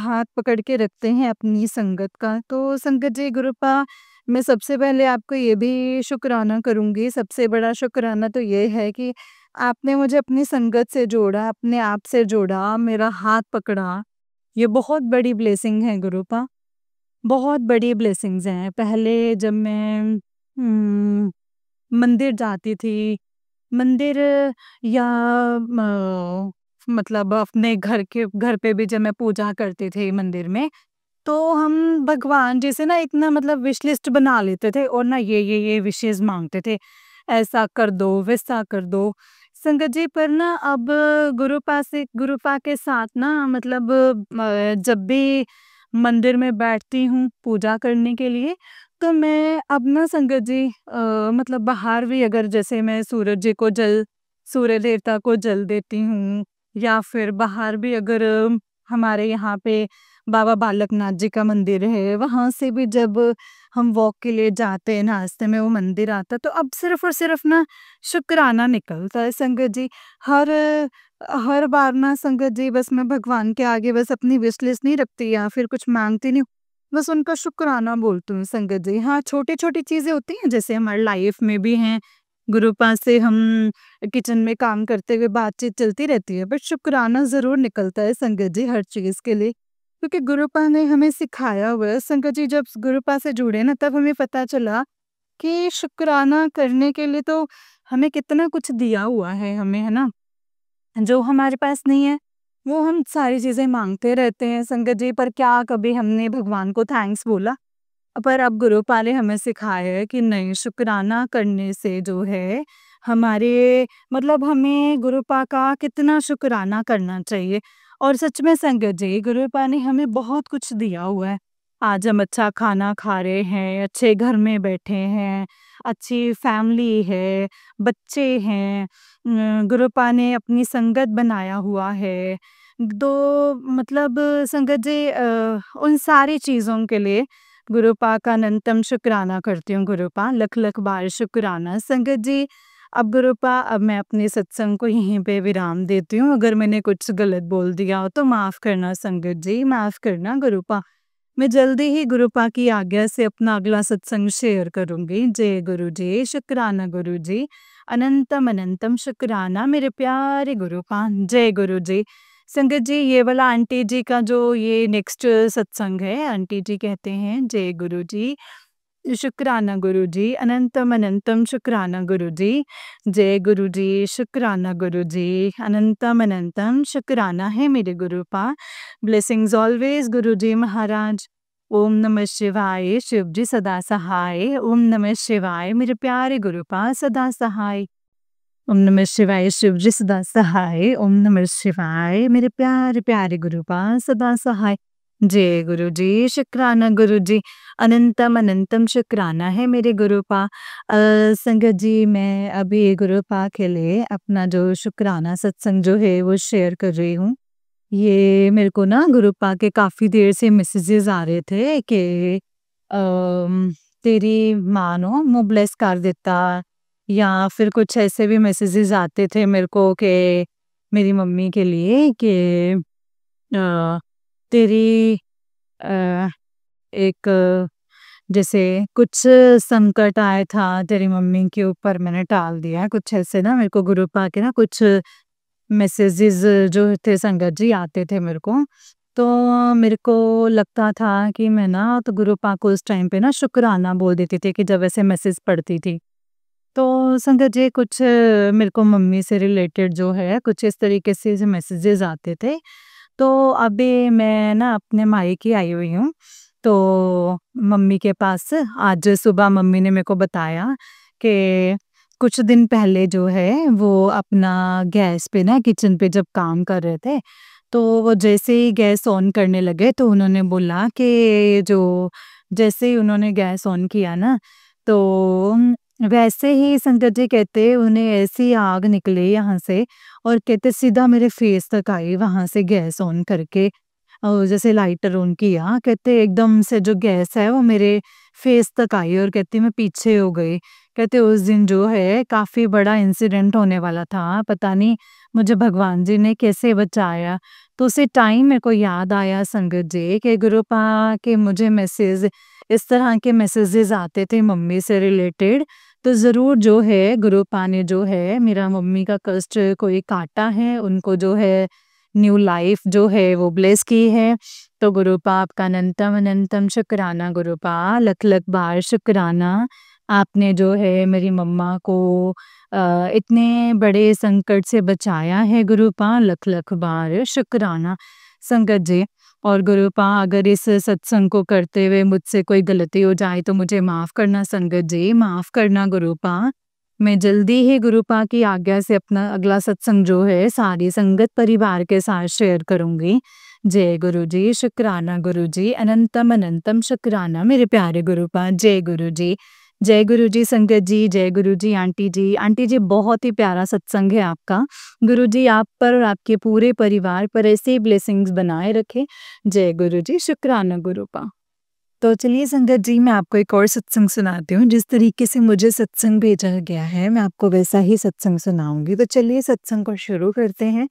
Speaker 1: हाथ पकड़ के रखते हैं अपनी संगत का। तो संगत जी गुरुपा, मैं सबसे पहले आपको ये भी शुक्राना करूँगी, सबसे बड़ा शुक्राना तो ये है कि आपने मुझे अपनी संगत से जोड़ा, अपने आप से जोड़ा, मेरा हाथ पकड़ा। ये बहुत बड़ी ब्लेसिंग है गुरुपा, बहुत बड़ी ब्लेसिंग्स हैं। पहले जब मैं मंदिर जाती थी, मंदिर या म मतलब अपने घर पे भी जब मैं पूजा करती थी मंदिर में, तो हम भगवान जी से ना इतना मतलब विश लिस्ट बना लेते थे और ना ये विशेज़ माँगते थे, ऐसा कर दो, वैसा कर दो। संगत जी, पर ना अब गुरुपा के साथ ना मतलब जब भी मंदिर में बैठती हूँ पूजा करने के लिए, तो मैं अब ना संगत जी मतलब बाहर भी अगर जैसे मैं सूर्य देवता को जल देती हूँ, या फिर बाहर भी अगर हमारे यहाँ पे बाबा बालकनाथ जी का मंदिर है, वहाँ से भी जब हम वॉक के लिए जाते हैं, रास्ते में वो मंदिर आता है, तो अब सिर्फ़ और सिर्फ़ ना शुक्राना निकलता है संगत जी। हर हर बार ना संगत जी, बस मैं भगवान के आगे बस अपनी विश लिस्ट नहीं रखती या फिर कुछ माँगती नहीं हूँ, बस उनका शुक्राना बोलती हूँ संगत जी। हाँ, छोटी-छोटी चीज़ें होती हैं जैसे हमारी लाइफ़ में भी हैं, गुरुपा से हम किचन में काम करते हुए बातचीत चलती रहती है, बट शुक्राना ज़रूर निकलता है संगत जी हर चीज़ के लिए। क्योंकि गुरुपा ने हमें सिखाया हुआ है संगत जी, जब गुरुपा से जुड़े ना तब हमें पता चला कि शुक्राना करने के लिए तो हमें कितना कुछ दिया हुआ है हमें, है ना? जो हमारे पास नहीं है, वो हम सारी चीज़ें माँगते रहते हैं संगत जी, पर क्या कभी हमने भगवान को थैंक्स बोला? पर अब गुरुपा ने हमें सिखाया है कि नहीं, शुक्राना करने से जो है हमारे मतलब हमें गुरुपा का कितना शुक्राना करना चाहिए। और सच में संगत जी, गुरुपा ने हमें बहुत कुछ दिया हुआ है। आज हम अच्छा खाना खा रहे हैं, अच्छे घर में बैठे हैं, अच्छी फैमिली है, बच्चे हैं, गुरुपा ने अपनी संगत बनाया हुआ है, तो मतलब संगत जी उन सारी चीज़ों के लिए गुरु पाक का अनंतम शुक्राना करती हूँ गुरु पाक, लख-लख बार शुक्राना। संगत जी, अब गुरु पाक अब मैं अपने सत्संग को यहीं पे विराम देती हूँ। अगर मैंने कुछ गलत बोल दिया हो तो माफ़ करना संगत जी, माफ़ करना गुरु पाक। मैं जल्दी ही गुरु पाक की आज्ञा से अपना अगला सत्संग शेयर करूँगी। जय गुरु जी, शुक्राना गुरु जी, अनंतम अनंतम शुक्राना मेरे प्यारे गुरु पाक। जय गुरु जी। संगत जी, ये वाला आंटी जी का जो ये नेक्स्ट सत्संग है, आंटी जी कहते हैं जय गुरु जी, शुक्राना गुरु जी, अनंतम अनंतम शुक्राना गुरु जी, जय गुरु जी, शुक्राना गुरु जी, अनंतम अनंतम शुक्राना है मेरे गुरु पा। ब्लेसिंग्स ऑलवेज गुरु जी महाराज। ओम नमः शिवाय, शिव जी सदा सहाय। ओम नमः शिवाय, मेरे प्यारे गुरु पा सदा सहाय। ओम नमः शिवाय, शिव जी सदा सहाय। ओम नमः शिवाय, मेरे प्यारे प्यारे गुरु पा सदा सहाय। जय गुरु जी, शुक्राना गुरु जी, अनंतम अनंतम शुक्राना है मेरे गुरु पा। संगत जी, मैं अभी गुरु पा के लिए अपना जो शुक्राना सत्संग जो है वो शेयर कर रही हूँ। ये मेरे को ना गुरु पा के काफ़ी देर से मैसेजेस आ रहे थे कि तेरी माँ नो मुँह ब्लेस कर देता, या फिर कुछ ऐसे भी मैसेजेस आते थे मेरे को कि मेरी मम्मी के लिए कि अ, तेरी अ, एक जैसे कुछ संकट आया था तेरी मम्मी के ऊपर मैंने टाल दिया, कुछ ऐसे ना मेरे को गुरु पा के ना कुछ मैसेजेस जो थे संगत जी आते थे मेरे को। तो मेरे को लगता था कि मैं ना तो गुरु पा को उस टाइम पे ना शुक्राना बोल देती थी कि जब ऐसे मैसेज पढ़ती थी। तो संगत जी, कुछ मेरे को मम्मी से रिलेटेड जो है कुछ इस तरीके से जो मैसेजेस आते थे। तो अभी मैं ना अपने मायके आई हुई हूँ। तो मम्मी के पास आज सुबह मम्मी ने मेरे को बताया कि कुछ दिन पहले जो है वो अपना गैस पे ना किचन पे जब काम कर रहे थे, तो वो जैसे ही गैस ऑन करने लगे तो उन्होंने बोला कि जो जैसे ही उन्होंने गैस ऑन किया ना, तो वैसे ही संगत जी कहते उन्हें ऐसी आग निकली यहाँ से, और कहते सीधा मेरे फेस तक आई वहाँ से गैस ऑन करके। जैसे लाइटर ऑन किया, कहते एकदम से जो गैस है वो मेरे फेस तक आई और कहती मैं पीछे हो गई। कहते उस दिन जो है काफ़ी बड़ा इंसिडेंट होने वाला था, पता नहीं मुझे भगवान जी ने कैसे बचाया। तो उसी टाइम मेरे को याद आया संगत जी कि गुरु पा के मुझे मैसेज इस तरह के मैसेजेस आते थे मम्मी से रिलेटेड। तो ज़रूर जो है गुरु पा ने जो है मेरा मम्मी का कष्ट कोई काटा है, उनको जो है न्यू लाइफ जो है वो ब्लेस की है। तो गुरु पा आपका अनंतम अनंतम शुक्राना गुरु पा, लख लख बार शुक्राना। आपने जो है मेरी मम्मा को इतने बड़े संकट से बचाया है गुरु पा, लख लख बार शुक्राना संगत जी। और गुरु पा, अगर इस सत्संग को करते हुए मुझसे कोई गलती हो जाए तो मुझे माफ़ करना संगत जी, माफ़ करना गुरु पा। मैं जल्दी ही गुरु पा की आज्ञा से अपना अगला सत्संग जो है सारी संगत परिवार के साथ शेयर करूँगी। जय गुरु जी, शुक्राना गुरु जी, अनंतम अनंतम शुक्राना मेरे प्यारे गुरु पा। जय गुरु जी। जय गुरु जी संगत जी, जय गुरु जी आंटी जी। आंटी जी, बहुत ही प्यारा सत्संग है आपका। गुरु जी आप पर और आपके पूरे परिवार पर ऐसे ही ब्लेसिंग्स बनाए रखें। जय गुरु जी, शुक्राना गुरु पा। तो चलिए संगत जी, मैं आपको एक और सत्संग सुनाती हूँ। जिस तरीके से मुझे सत्संग भेजा गया है मैं आपको वैसा ही सत्संग सुनाऊंगी। तो चलिए सत्संग को शुरू करते हैं।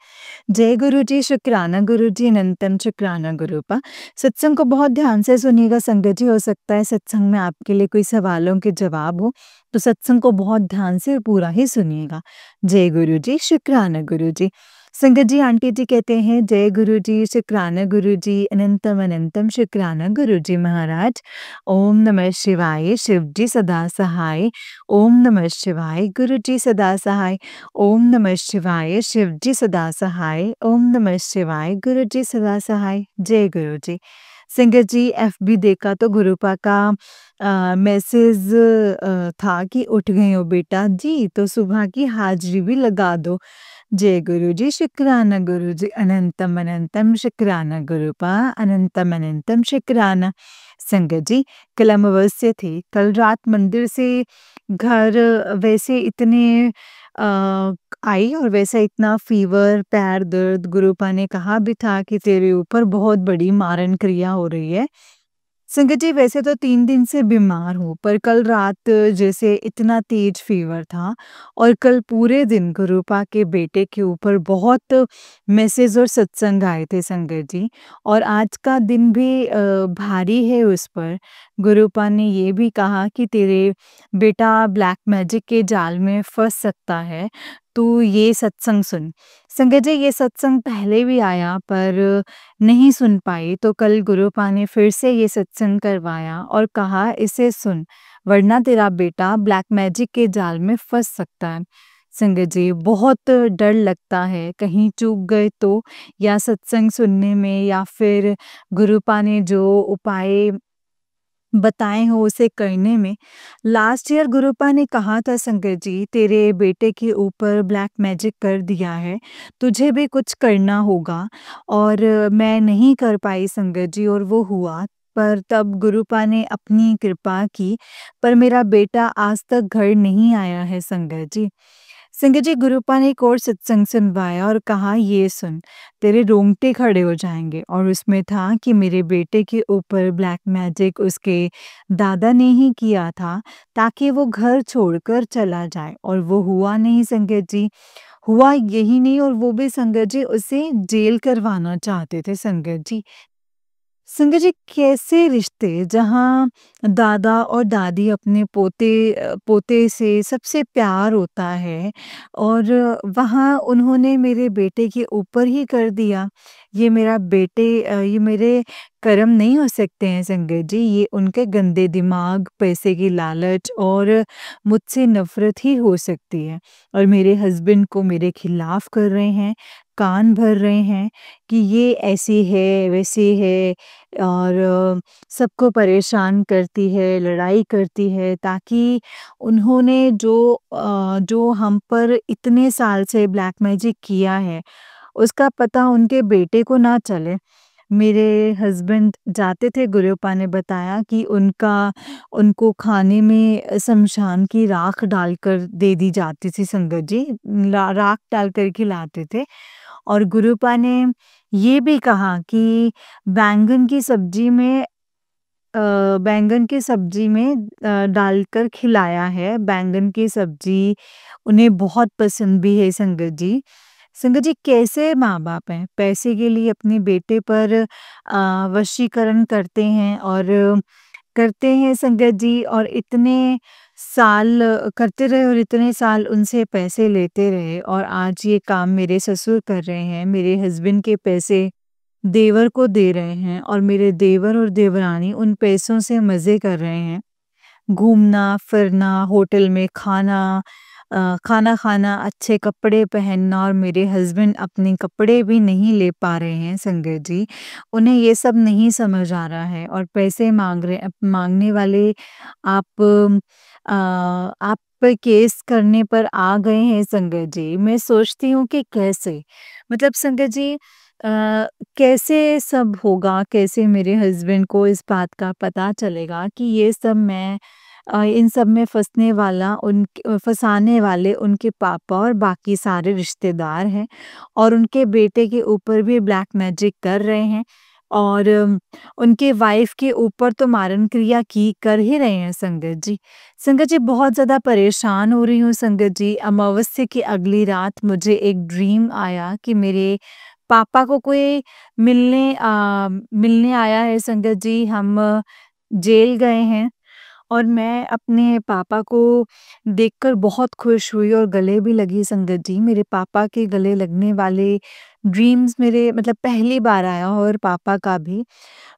Speaker 1: जय गुरु जी, शुक्राना गुरु जी, अनंतम शुक्राना गुरु पा। सत्संग को बहुत ध्यान से सुनिएगा संगत जी। हो सकता है सत्संग में आपके लिए कोई सवालों के जवाब हो, तो सत्संग को बहुत ध्यान से और पूरा ही सुनिएगा। जय गुरु जी, शुक्राना गुरु जी। संगत जी, आंटी जी कहते हैं जय गुरु जी, शुक्राना गुरु जी, अनंतम अनंतम शुक्राना गुरु जी महाराज। ओम नमः शिवाय, शिव जी सदा सहाय। ओम नमः शिवाय, गुरु जी सदा सहाय। ओम नमः शिवाय, शिव जी सदा सहाय। ओम नमः शिवाय, गुरु जी सदा सहाय। जय गुरु जी। संगत जी, एफबी देखा तो गुरु पा का मैसेज था कि उठ गई हो बेटा जी, तो सुबह की हाजिरी भी लगा दो। जय गुरु जी, शुक्राना गुरु जी, अनंतम अनंतम शुक्राना गुरु पा, अनंतम अनंतम शुक्राना। संगत जी, कल अमावस्या थी, कल रात मंदिर से घर वैसे इतने आई और वैसा इतना फ़ीवर, पैर दर्द, गुरुपा ने कहा भी था कि तेरे ऊपर बहुत बड़ी मारन क्रिया हो रही है। संगत जी वैसे तो 3 दिन से बीमार हूँ, पर कल रात जैसे इतना तेज फ़ीवर था और कल पूरे दिन गुरुपा के बेटे के ऊपर बहुत मैसेज और सत्संग आए थे संगत जी। और आज का दिन भी भारी है उस पर। गुरुपा ने ये भी कहा कि तेरे बेटा ब्लैक मैजिक के जाल में फँस सकता है, तू ये सत्संग सुन। संगत जी ये सत्संग पहले भी आया पर नहीं सुन पाई, तो कल गुरुपा ने फिर से ये सत्संग करवाया और कहा इसे सुन, वरना तेरा बेटा ब्लैक मैजिक के जाल में फँस सकता है। संगत जी बहुत डर लगता है कहीं चूक गए तो, या सत्संग सुनने में या फिर गुरुपा ने जो उपाय बताए हो उसे करने में। लास्ट ईयर गुरुपा ने कहा था संगत जी तेरे बेटे के ऊपर ब्लैक मैजिक कर दिया है, तुझे भी कुछ करना होगा। और मैं नहीं कर पाई संगत जी और वो हुआ। पर तब गुरुपा ने अपनी कृपा की, पर मेरा बेटा आज तक घर नहीं आया है संगत जी। संगत जी गुरुपा ने एक और सत्संग सुनवाया और कहा ये सुन, तेरे रोंगटे खड़े हो जाएंगे। और उसमें था कि मेरे बेटे के ऊपर ब्लैक मैजिक उसके दादा ने ही किया था, ताकि वो घर छोड़कर चला जाए, और वो हुआ नहीं संगत जी। हुआ यही नहीं, और वो भी संगत जी उसे जेल करवाना चाहते थे संगत जी। संगत जी कैसे रिश्ते जहाँ दादा और दादी अपने पोते से सबसे प्यार होता है, और वहाँ उन्होंने मेरे बेटे के ऊपर ही कर दिया। ये मेरा ये मेरे कर्म नहीं हो सकते हैं संगत जी, ये उनके गंदे दिमाग, पैसे की लालच और मुझसे नफ़रत ही हो सकती है। और मेरे हस्बैंड को मेरे खिलाफ कर रहे हैं, कान भर रहे हैं कि ये ऐसी है, वैसी है, और सबको परेशान करती है, लड़ाई करती है, ताकि उन्होंने जो हम पर इतने साल से ब्लैक मैजिक किया है, उसका पता उनके बेटे को ना चले। मेरे हस्बैंड जाते थे, गुरुपा ने बताया कि उनको खाने में शमशान की राख डालकर दे दी जाती थी संगत जी, राख डालकर खिलाते थे। और गुरुपा ने ये भी कहा कि बैंगन की सब्जी में डालकर खिलाया है। बैंगन की सब्जी उन्हें बहुत पसंद भी है संगत जी। संगत जी कैसे माँ-बाप हैं, पैसे के लिए अपने बेटे पर वशीकरण करते हैं संगत जी, और इतने साल करते रहे और इतने साल उनसे पैसे लेते रहे, और आज ये काम मेरे ससुर कर रहे हैं। मेरे हस्बैंड के पैसे देवर को दे रहे हैं, और मेरे देवर और देवरानी उन पैसों से मज़े कर रहे हैं। घूमना-फिरना, होटल में खाना खाना, अच्छे कपड़े पहनना, और मेरे हस्बैंड अपने कपड़े भी नहीं ले पा रहे हैं संगत जी। उन्हें ये सब नहीं समझ आ रहा है, और पैसे माँगने वाले आप आप पे केस करने पर आ गए हैं संगत जी। मैं सोचती हूँ कि कैसे? मतलब संगत जी कैसे सब होगा? कैसे मेरे हस्बैंड को इस बात का पता चलेगा कि ये सब इन सब में फँसाने वाले उनके पापा और बाकी सारे रिश्तेदार हैं, और उनके बेटे के ऊपर भी ब्लैक मैजिक कर रहे हैं, और उनके वाइफ़ के ऊपर तो मारण क्रिया कर ही रहे हैं संगत जी। संगत जी बहुत ज़्यादा परेशान हो रही हूँ संगत जी। अमावस्या की अगली रात मुझे एक ड्रीम आया कि मेरे पापा को कोई मिलने आया है संगत जी। हम जेल गए हैं, और मैं अपने पापा को देखकर बहुत खुश हुई और गले भी लगी संगत जी। मेरे पापा के गले लगने वाले ड्रीम्स मेरे मतलब पहली बार आया, और पापा का भी।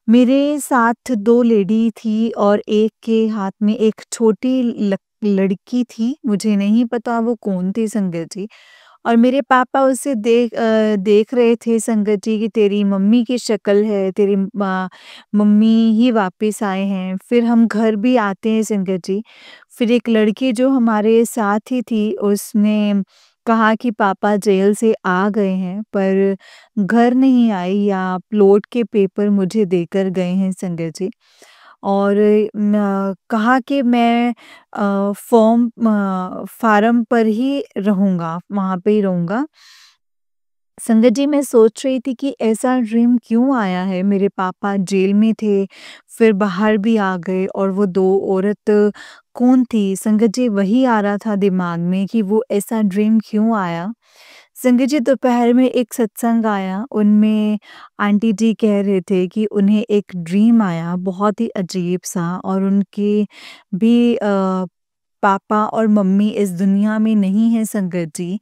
Speaker 1: मेरे साथ 2 लेडी थी, और एक के हाथ में एक छोटी लड़की थी, मुझे नहीं पता वो कौन थी संगत जी। और मेरे पापा उसे देख रहे थे संगत जी कि तेरी मम्मी की शक्ल है, तेरी मम्मी ही वापस आए हैं। फिर हम घर भी आते हैं संगत जी। फिर एक लड़की जो हमारे साथ ही थी, उसने कहा कि पापा जेल से आ गए हैं, पर घर नहीं आई, या प्लॉट के पेपर मुझे देकर गए हैं संगत जी। और कहा कि मैं फार्म पर ही रहूँगा, वहाँ पे ही रहूँगा। संगत जी, मैं सोच रही थी कि ऐसा ड्रीम क्यों आया है? मेरे पापा जेल में थे, फिर बाहर भी आ गए और वो 2 औरत कौन थी? संगत जी, वही आ रहा था दिमाग में कि वो ऐसा ड्रीम क्यों आया? संगत जी, दोपहर में एक सत्संग आया, उनमें आंटी जी कह रहे थे कि उन्हें एक ड्रीम आया बहुत ही अजीब-सा, और उनके भी पापा और मम्मी इस दुनिया में नहीं हैं संगत जी,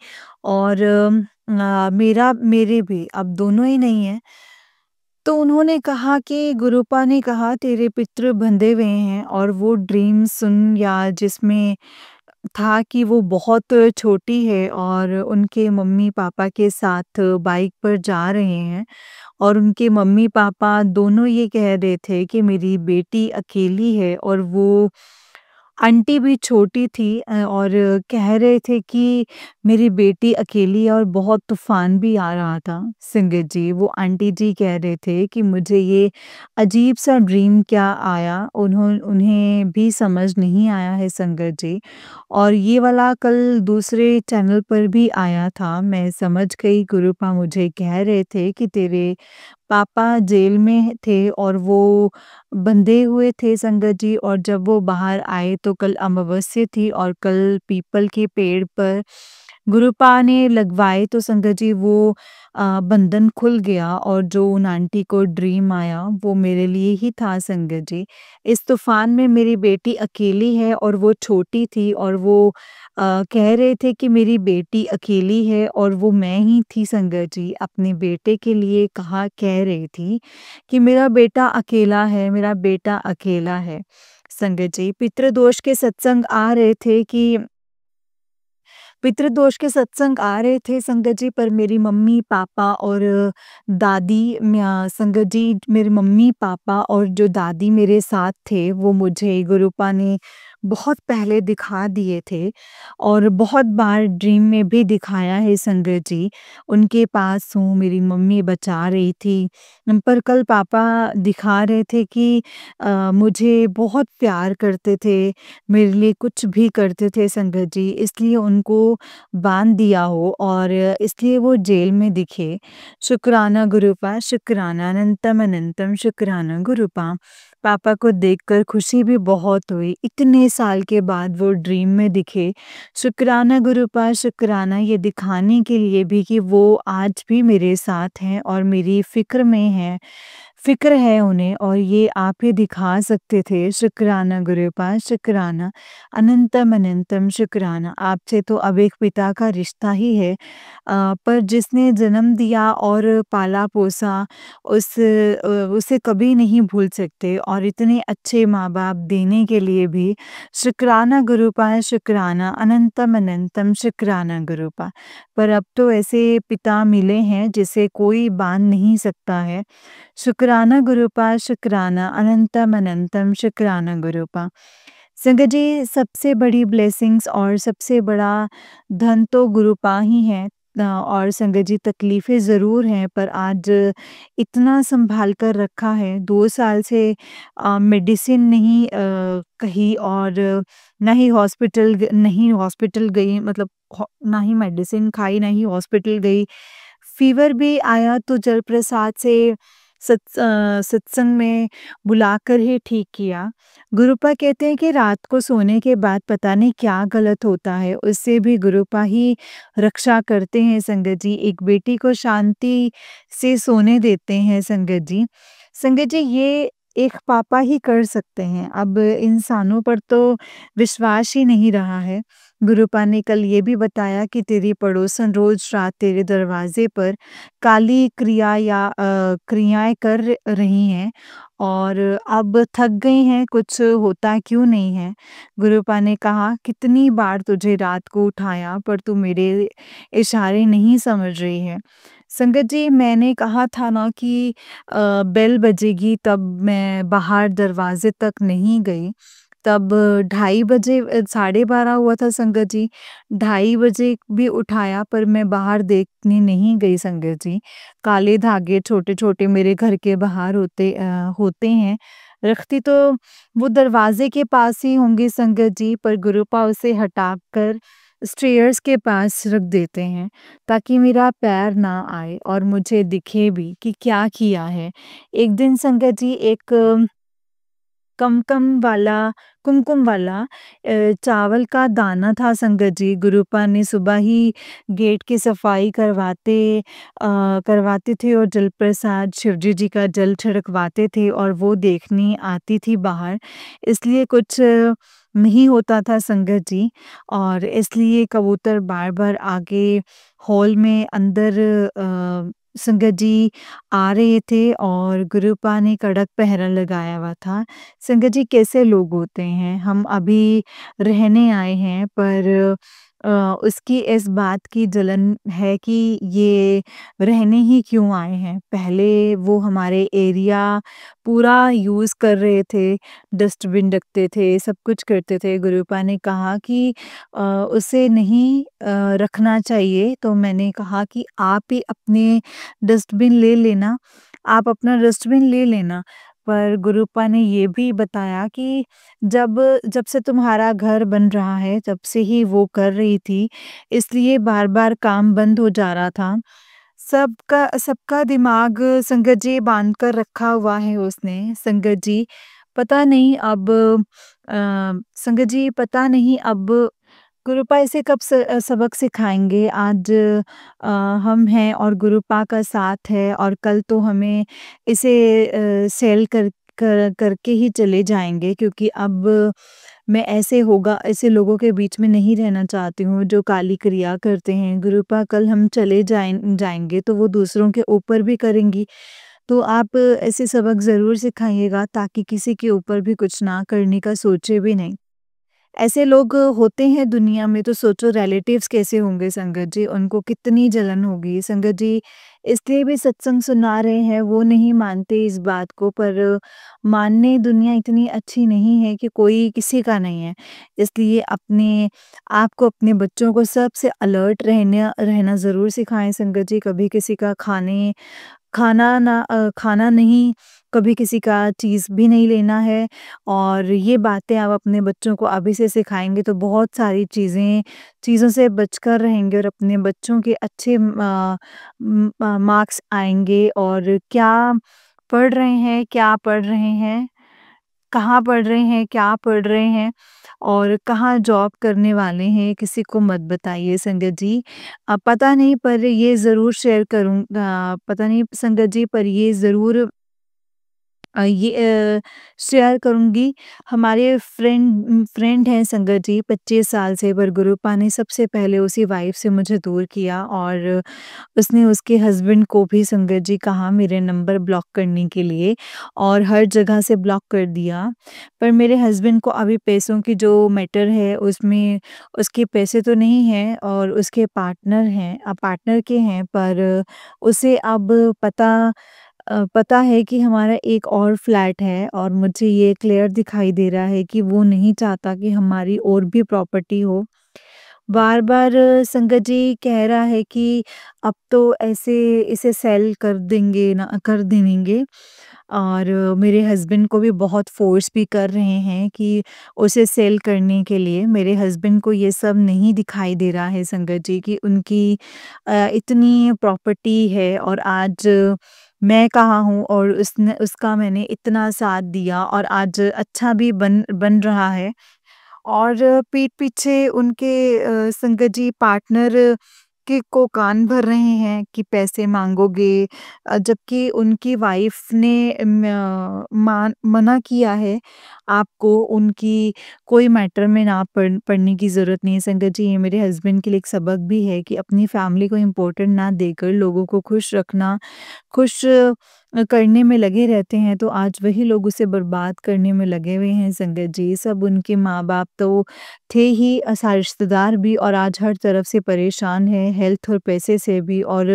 Speaker 1: और मेरे भी अब दोनों ही नहीं हैं। तो उन्होंने कहा कि गुरुपा ने कहा तेरे पितृ बंधे हुए हैं, और वो ड्रीम सुन, या जिसमें था कि वो बहुत छोटी है और उनके मम्मी-पापा के साथ बाइक पर जा रहे हैं, और उनके मम्मी-पापा दोनों ये कह रहे थे कि मेरी बेटी अकेली है, और वो आंटी भी छोटी थी, और कह रहे थे कि मेरी बेटी अकेली है, और बहुत तूफ़ान भी आ रहा था। संगत जी, वो आंटी जी कह रहे थे कि मुझे ये अजीब-सा ड्रीम क्या आया, उन्हें भी समझ नहीं आया है संगत जी। और ये वाला कल दूसरे चैनल पर भी आया था, मैं समझ गई, गुरुपा मुझे कह रहे थे कि तेरे पापा जेल में थे और वो बंधे हुए थे संगत जी, और जब वो बाहर आए तो कल अमावस्या थी, और कल पीपल के पेड़ पर गुरुपा ने लगवाए तो संगत जी वो बंधन खुल गया, और जो उन आंटी को ड्रीम आया वो मेरे लिए ही था संगत जी। इस तूफान में मेरी बेटी अकेली है, और वो छोटी थी, और वो कह रहे थे कि मेरी बेटी अकेली है, और वो मैं ही थी संगत जी। अपने बेटे के लिए कहा कह रही थी कि मेरा बेटा अकेला है, मेरा बेटा अकेला है। संगत जी, पितृदोष के सत्संग आ रहे थे संगत जी, पर मेरी मम्मी-पापा और दादी संगत जी, मेरे मम्मी-पापा और जो दादी मेरे साथ थे, वो मुझे गुरुपा ने बहुत पहले दिखा दिए थे, और बहुत बार ड्रीम में भी दिखाया है संगत जी। उनके पास हूँ, मेरी मम्मी बचा रही थी। पर कल पापा दिखा रहे थे कि मुझे बहुत प्यार करते थे, मेरे लिए कुछ भी करते थे संगत जी, इसलिए उनको बाँध दिया हो, और इसलिए वो जेल में दिखे। शुक्राना गुरुपा, शुक्राना, अनंतम अनंतम शुक्राना गुरुपा। पापा को देखकर खुशी भी बहुत हुई, इतने साल के बाद वो ड्रीम में दिखे। शुक्राना गुरुपा, शुक्राना, ये दिखाने के लिए भी कि वो आज भी मेरे साथ हैं और मेरी फ़िक्र में हैं। फ़िक्र है उन्हें, और ये आप ही दिखा सकते थे। शुक्राना गुरुपा, शुक्राना, अनंतम अनंतम शुक्राना। आपसे तो अब एक पिता का रिश्ता ही है, पर जिसने जन्म दिया और पाला-पोसा, उसे कभी नहीं भूल सकते, और इतने अच्छे माँ-बाप देने के लिए भी शुक्राना गुरुपा, शुक्राना, अनंतम अनंतम शुक्राना गुरुपा। पर अब तो ऐसे पिता मिले हैं जिसे कोई बाँध नहीं सकता है। शुक्राना गुरुपा, शुक्राना, अनंतम अनंतम शुक्राना गुरुपा। संगत जी, सबसे बड़ी ब्लेसिंग्स और सबसे बड़ा धन तो गुरुपा ही है। और संगत जी, तकलीफ़ें ज़रूर हैं, पर आज इतना सँभाल कर रखा है। 2 साल से मेडिसिन नहीं कही, और नहीं हॉस्पिटल गई, मतलब ना ही मेडिसिन खाई, ना ही हॉस्पिटल गई। फ़ीवर भी आया तो जलप्रसाद से सत्संग में बुलाकर ही ठीक किया। गुरुपा कहते हैं कि रात को सोने के बाद पता नहीं क्या गलत होता है, उससे भी गुरुपा ही रक्षा करते हैं संगत जी। एक बेटी को शांति से सोने देते हैं संगत जी। संगत जी, ये एक पापा ही कर सकते हैं, अब इंसानों पर तो विश्वास ही नहीं रहा है। गुरुपा ने कल ये भी बताया कि तेरी पड़ोसन रोज़ रात तेरे दरवाज़े पर काली क्रियाएँ कर रही हैं, और अब थक गई हैं, कुछ होता क्यों नहीं है? गुरुपा ने कहा, कितनी बार तुझे रात को उठाया, पर तू मेरे इशारे नहीं समझ रही है। संगत जी, मैंने कहा था ना कि बेल बजेगी, तब मैं बाहर दरवाज़े तक नहीं गई। तब ढाई बजे, साढ़े 12 हुआ था संगत जी। ढाई बजे भी उठाया, पर मैं बाहर देखने नहीं गई संगत जी। काले धागे छोटे-छोटे मेरे घर के बाहर होते हैं। रखती तो वो दरवाज़े के पास ही होंगी संगत जी, पर गुरुपा उसे हटाकर स्टेयर्स के पास रख देते हैं, ताकि मेरा पैर ना आए और मुझे दिखे भी कि क्या किया है। एक दिन संगत जी एक कमकम वाला कुमकुम वाला चावल का दाना था संगत जी। गुरुपा ने सुबह ही गेट की सफाई करवाते थे और जल प्रसाद शिवजी जी का जल छिड़कवाते थे और वो देखने आती थी बाहर। इसलिए कुछ नहीं होता था संगत जी, और इसलिए कबूतर बार-बार आगे हॉल में अंदर संगत जी आ रहे थे और गुरुपा ने कड़क पहरा लगाया हुआ था। संगत जी कैसे लोग होते हैं, हम अभी रहने आए हैं, पर उसकी इस बात की जलन है कि ये रहने ही क्यों आए हैं। पहले वो हमारे एरिया पूरा यूज़ कर रहे थे, डस्टबिन रखते थे, सब कुछ करते थे। गुरुपा ने कहा कि उसे नहीं रखना चाहिए, तो मैंने कहा कि आप ही अपने डस्टबिन ले लेना, आप अपना डस्टबिन ले लेना। पर गुरुपा ने ये भी बताया कि जब जब से तुम्हारा घर बन रहा है, तब से ही वो कर रही थी, इसलिए बार-बार काम बंद हो जा रहा था। सबका सबका दिमाग संगत जी बाँध कर रखा हुआ है उसने, संगत जी। पता नहीं अब संगत जी पता नहीं अब गुरुपा इसे कब सबक सिखाएँगे। आज हम हैं और गुरुपा का साथ है, और कल तो हमें इसे सेल करके ही चले जाएँगे, क्योंकि अब मैं ऐसे लोगों के बीच में नहीं रहना चाहती हूँ जो काली क्रिया करते हैं। गुरुपा कल हम चले जाएँगे तो वो दूसरों के ऊपर भी करेंगी। तो आप ऐसे सबक ज़रूर सिखाइएगा, ताकि किसी के ऊपर भी कुछ ना करने का सोचे भी नहीं। ऐसे लोग होते हैं दुनिया में, तो सोचो रिलेटिव्स कैसे होंगे संगत जी, उनको कितनी जलन होगी। संगत जी इसलिए भी सत्संग सुना रहे हैं, वो नहीं मानते इस बात को, पर मानने दुनिया इतनी अच्छी नहीं है कि कोई किसी का नहीं है। इसलिए अपने आप को, अपने बच्चों को सबसे अलर्ट रहना ज़रूर सिखाएँ संगत जी। कभी किसी का खाना नहीं, कभी किसी का चीज़ भी नहीं लेना है, और ये बातें आप अपने बच्चों को अभी से सिखाएँगे तो बहुत सारी चीज़ों से बचकर रहेंगे, और अपने बच्चों के अच्छे मार्क्स आएँगे। और क्या पढ़ रहे हैं, कहाँ पढ़ रहे हैं, क्या पढ़ रहे हैं, और कहाँ जॉब करने वाले हैं, किसी को मत बताइए संगत जी। पता नहीं, पर ये ज़रूर पता नहीं संगत जी, पर ये ज़रूर शेयर करूँगी। हमारे फ्रेंड हैं संगत जी 25 साल से, पर गुरुपा ने सबसे पहले उसी वाइफ़ से मुझे दूर किया, और उसने उसके हस्बैंड को भी संगत जी कहा मेरे नंबर ब्लॉक करने के लिए, और हर जगह से ब्लॉक कर दिया। पर मेरे हस्बैंड को अभी पैसों की जो मैटर है उसमें उसके पैसे तो नहीं हैं, और उसके पार्टनर के हैं, पर उसे अब पता है कि हमारा एक और फ्लैट है, और मुझे ये क्लियर दिखाई दे रहा है कि वो नहीं चाहता कि हमारी और भी प्रॉपर्टी हो। बार-बार संगत जी कह रहा है कि अब तो ऐसे इसे सेल कर देंगे, और मेरे हस्बैंड को भी बहुत फ़ोर्स भी कर रहे हैं कि उसे सेल करने के लिए। मेरे हस्बैंड को ये सब नहीं दिखाई दे रहा है संगत जी कि उनकी इतनी प्रॉपर्टी है, और आज मैं कहाँ हूँ, और उसका मैंने इतना साथ दिया, और आज अच्छा भी बन रहा है। और पीठ पीछे उनके संगत जी पार्टनर के को कान भर रहे हैं कि पैसे माँगोगे, जबकि उनकी वाइफ़ ने मना किया है आपको, उनकी कोई मैटर में ना पड़ने की ज़रूरत नहीं है संगत जी। ये मेरे हस्बैंड के लिए एक सबक भी है कि अपनी फैमिली को इम्पोर्टेंट ना देकर लोगों को खुश करने में लगे रहते हैं, तो आज वही लोग उसे बर्बाद करने में लगे हुए हैं संगत जी। सब उनके माँ-बाप तो थे ही, रिश्तेदार भी, और आज हर तरफ से परेशान हैं, हेल्थ और पैसे से भी, और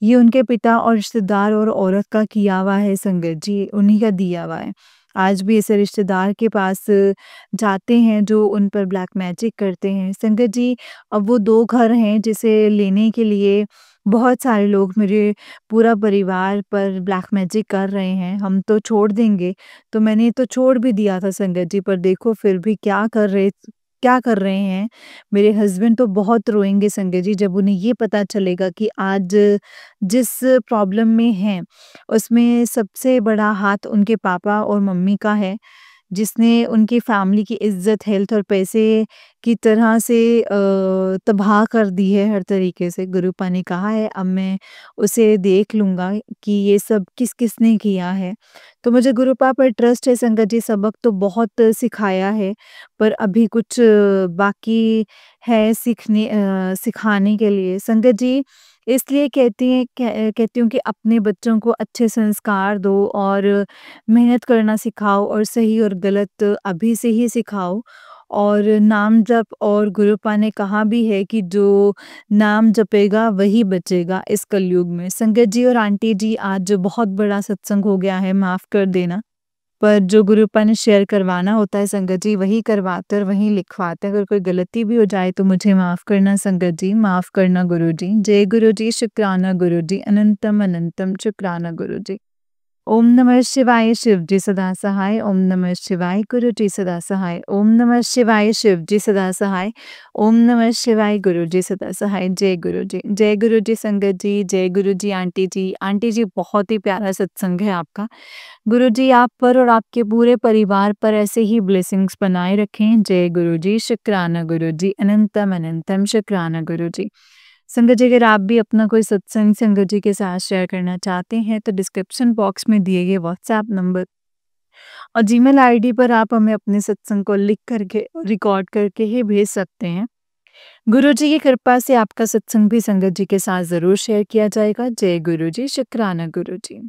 Speaker 1: ये उनके पिता और रिश्तेदार और औरत का किया हुआ है संगत जी, उन्हीं का दिया हुआ है। आज भी ऐसे रिश्तेदार के पास जाते हैं जो उन पर ब्लैक मैजिक करते हैं। संगत जी, अब वो 2 घर हैं जिसे लेने के लिए बहुत सारे लोग, मेरे पूरा परिवार पर ब्लैक मैजिक कर रहे हैं। हम तो छोड़ देंगे, तो मैंने तो छोड़ भी दिया था संगत जी, पर देखो फिर भी क्या कर रहे हैं। मेरे हस्बैंड तो बहुत रोएँगे संगत जी, जब उन्हें ये पता चलेगा कि आज जिस प्रॉब्लम में हैं, उसमें सबसे बड़ा हाथ उनके पापा और मम्मी का है, जिसने उनकी फैमिली की इज़्ज़त, हेल्थ और पैसे की तरह से तबाह कर दी है हर तरीके से। गुरुपा ने कहा है, अब मैं उसे देख लूँगा कि ये सब किस-किसने किया है। तो मुझे गुरुपा पर ट्रस्ट है संगत जी, सबक तो बहुत सिखाया है, पर अभी कुछ बाकी है सिखाने के लिए। संगत जी, इसलिए कहती हूँ कि अपने बच्चों को अच्छे संस्कार दो और मेहनत करना सिखाओ और सही और गलत अभी से ही सिखाओ। और नाम जप, और गुरुपा ने कहा भी है कि जो नाम जपेगा वही बचेगा इस कलयुग में। संगत जी और आंटी जी, आज जो बहुत बड़ा सत्संग हो गया है, माफ़ कर देना। पर जो गुरुपा ने शेयर करवाना होता है संगत जी, वही करवाते और वही लिखवाते हैं। अगर कोई गलती भी हो जाए तो मुझे माफ़ करना संगत जी, माफ़ करना गुरु जी। जय गुरु जी, शुक्राना गुरु जी, अनंतम अनंतम शुक्राना गुरु जी। ओम नमः शिवाय, शिव जी सदा सहाय। ओम नमः शिवाय, गुरु जी सदा सहाय। ओम नमः शिवाय, शिव जी सदा सहाय। ओम नमः शिवाय, गुरु जी सदा सहाय। जय गुरु जी, जय गुरु जी संगत जी, जय गुरु जी आंटी जी। आंटी जी, बहुत ही प्यारा सत्संग है आपका। गुरु जी आप पर और आपके पूरे परिवार पर ऐसे ही ब्लेसिंग्स बनाए रखें। जय गुरु जी, शुक्राना गुरु जी, अनंतम अनंतम शुक्राना गुरु जी। संगत जी, अगर आप भी अपना कोई सत्संग संगत जी के साथ शेयर करना चाहते हैं तो डिस्क्रिप्शन बॉक्स में दिए गए व्हाट्सएप नंबर और जीमेल आईडी पर आप हमें अपने सत्संग को लिख करके, रिकॉर्ड करके ही भेज सकते हैं। गुरु जी की कृपा से आपका सत्संग भी संगत जी के साथ ज़रूर शेयर किया जाएगा। जय गुरु जी, शुक्राना गुरु जी।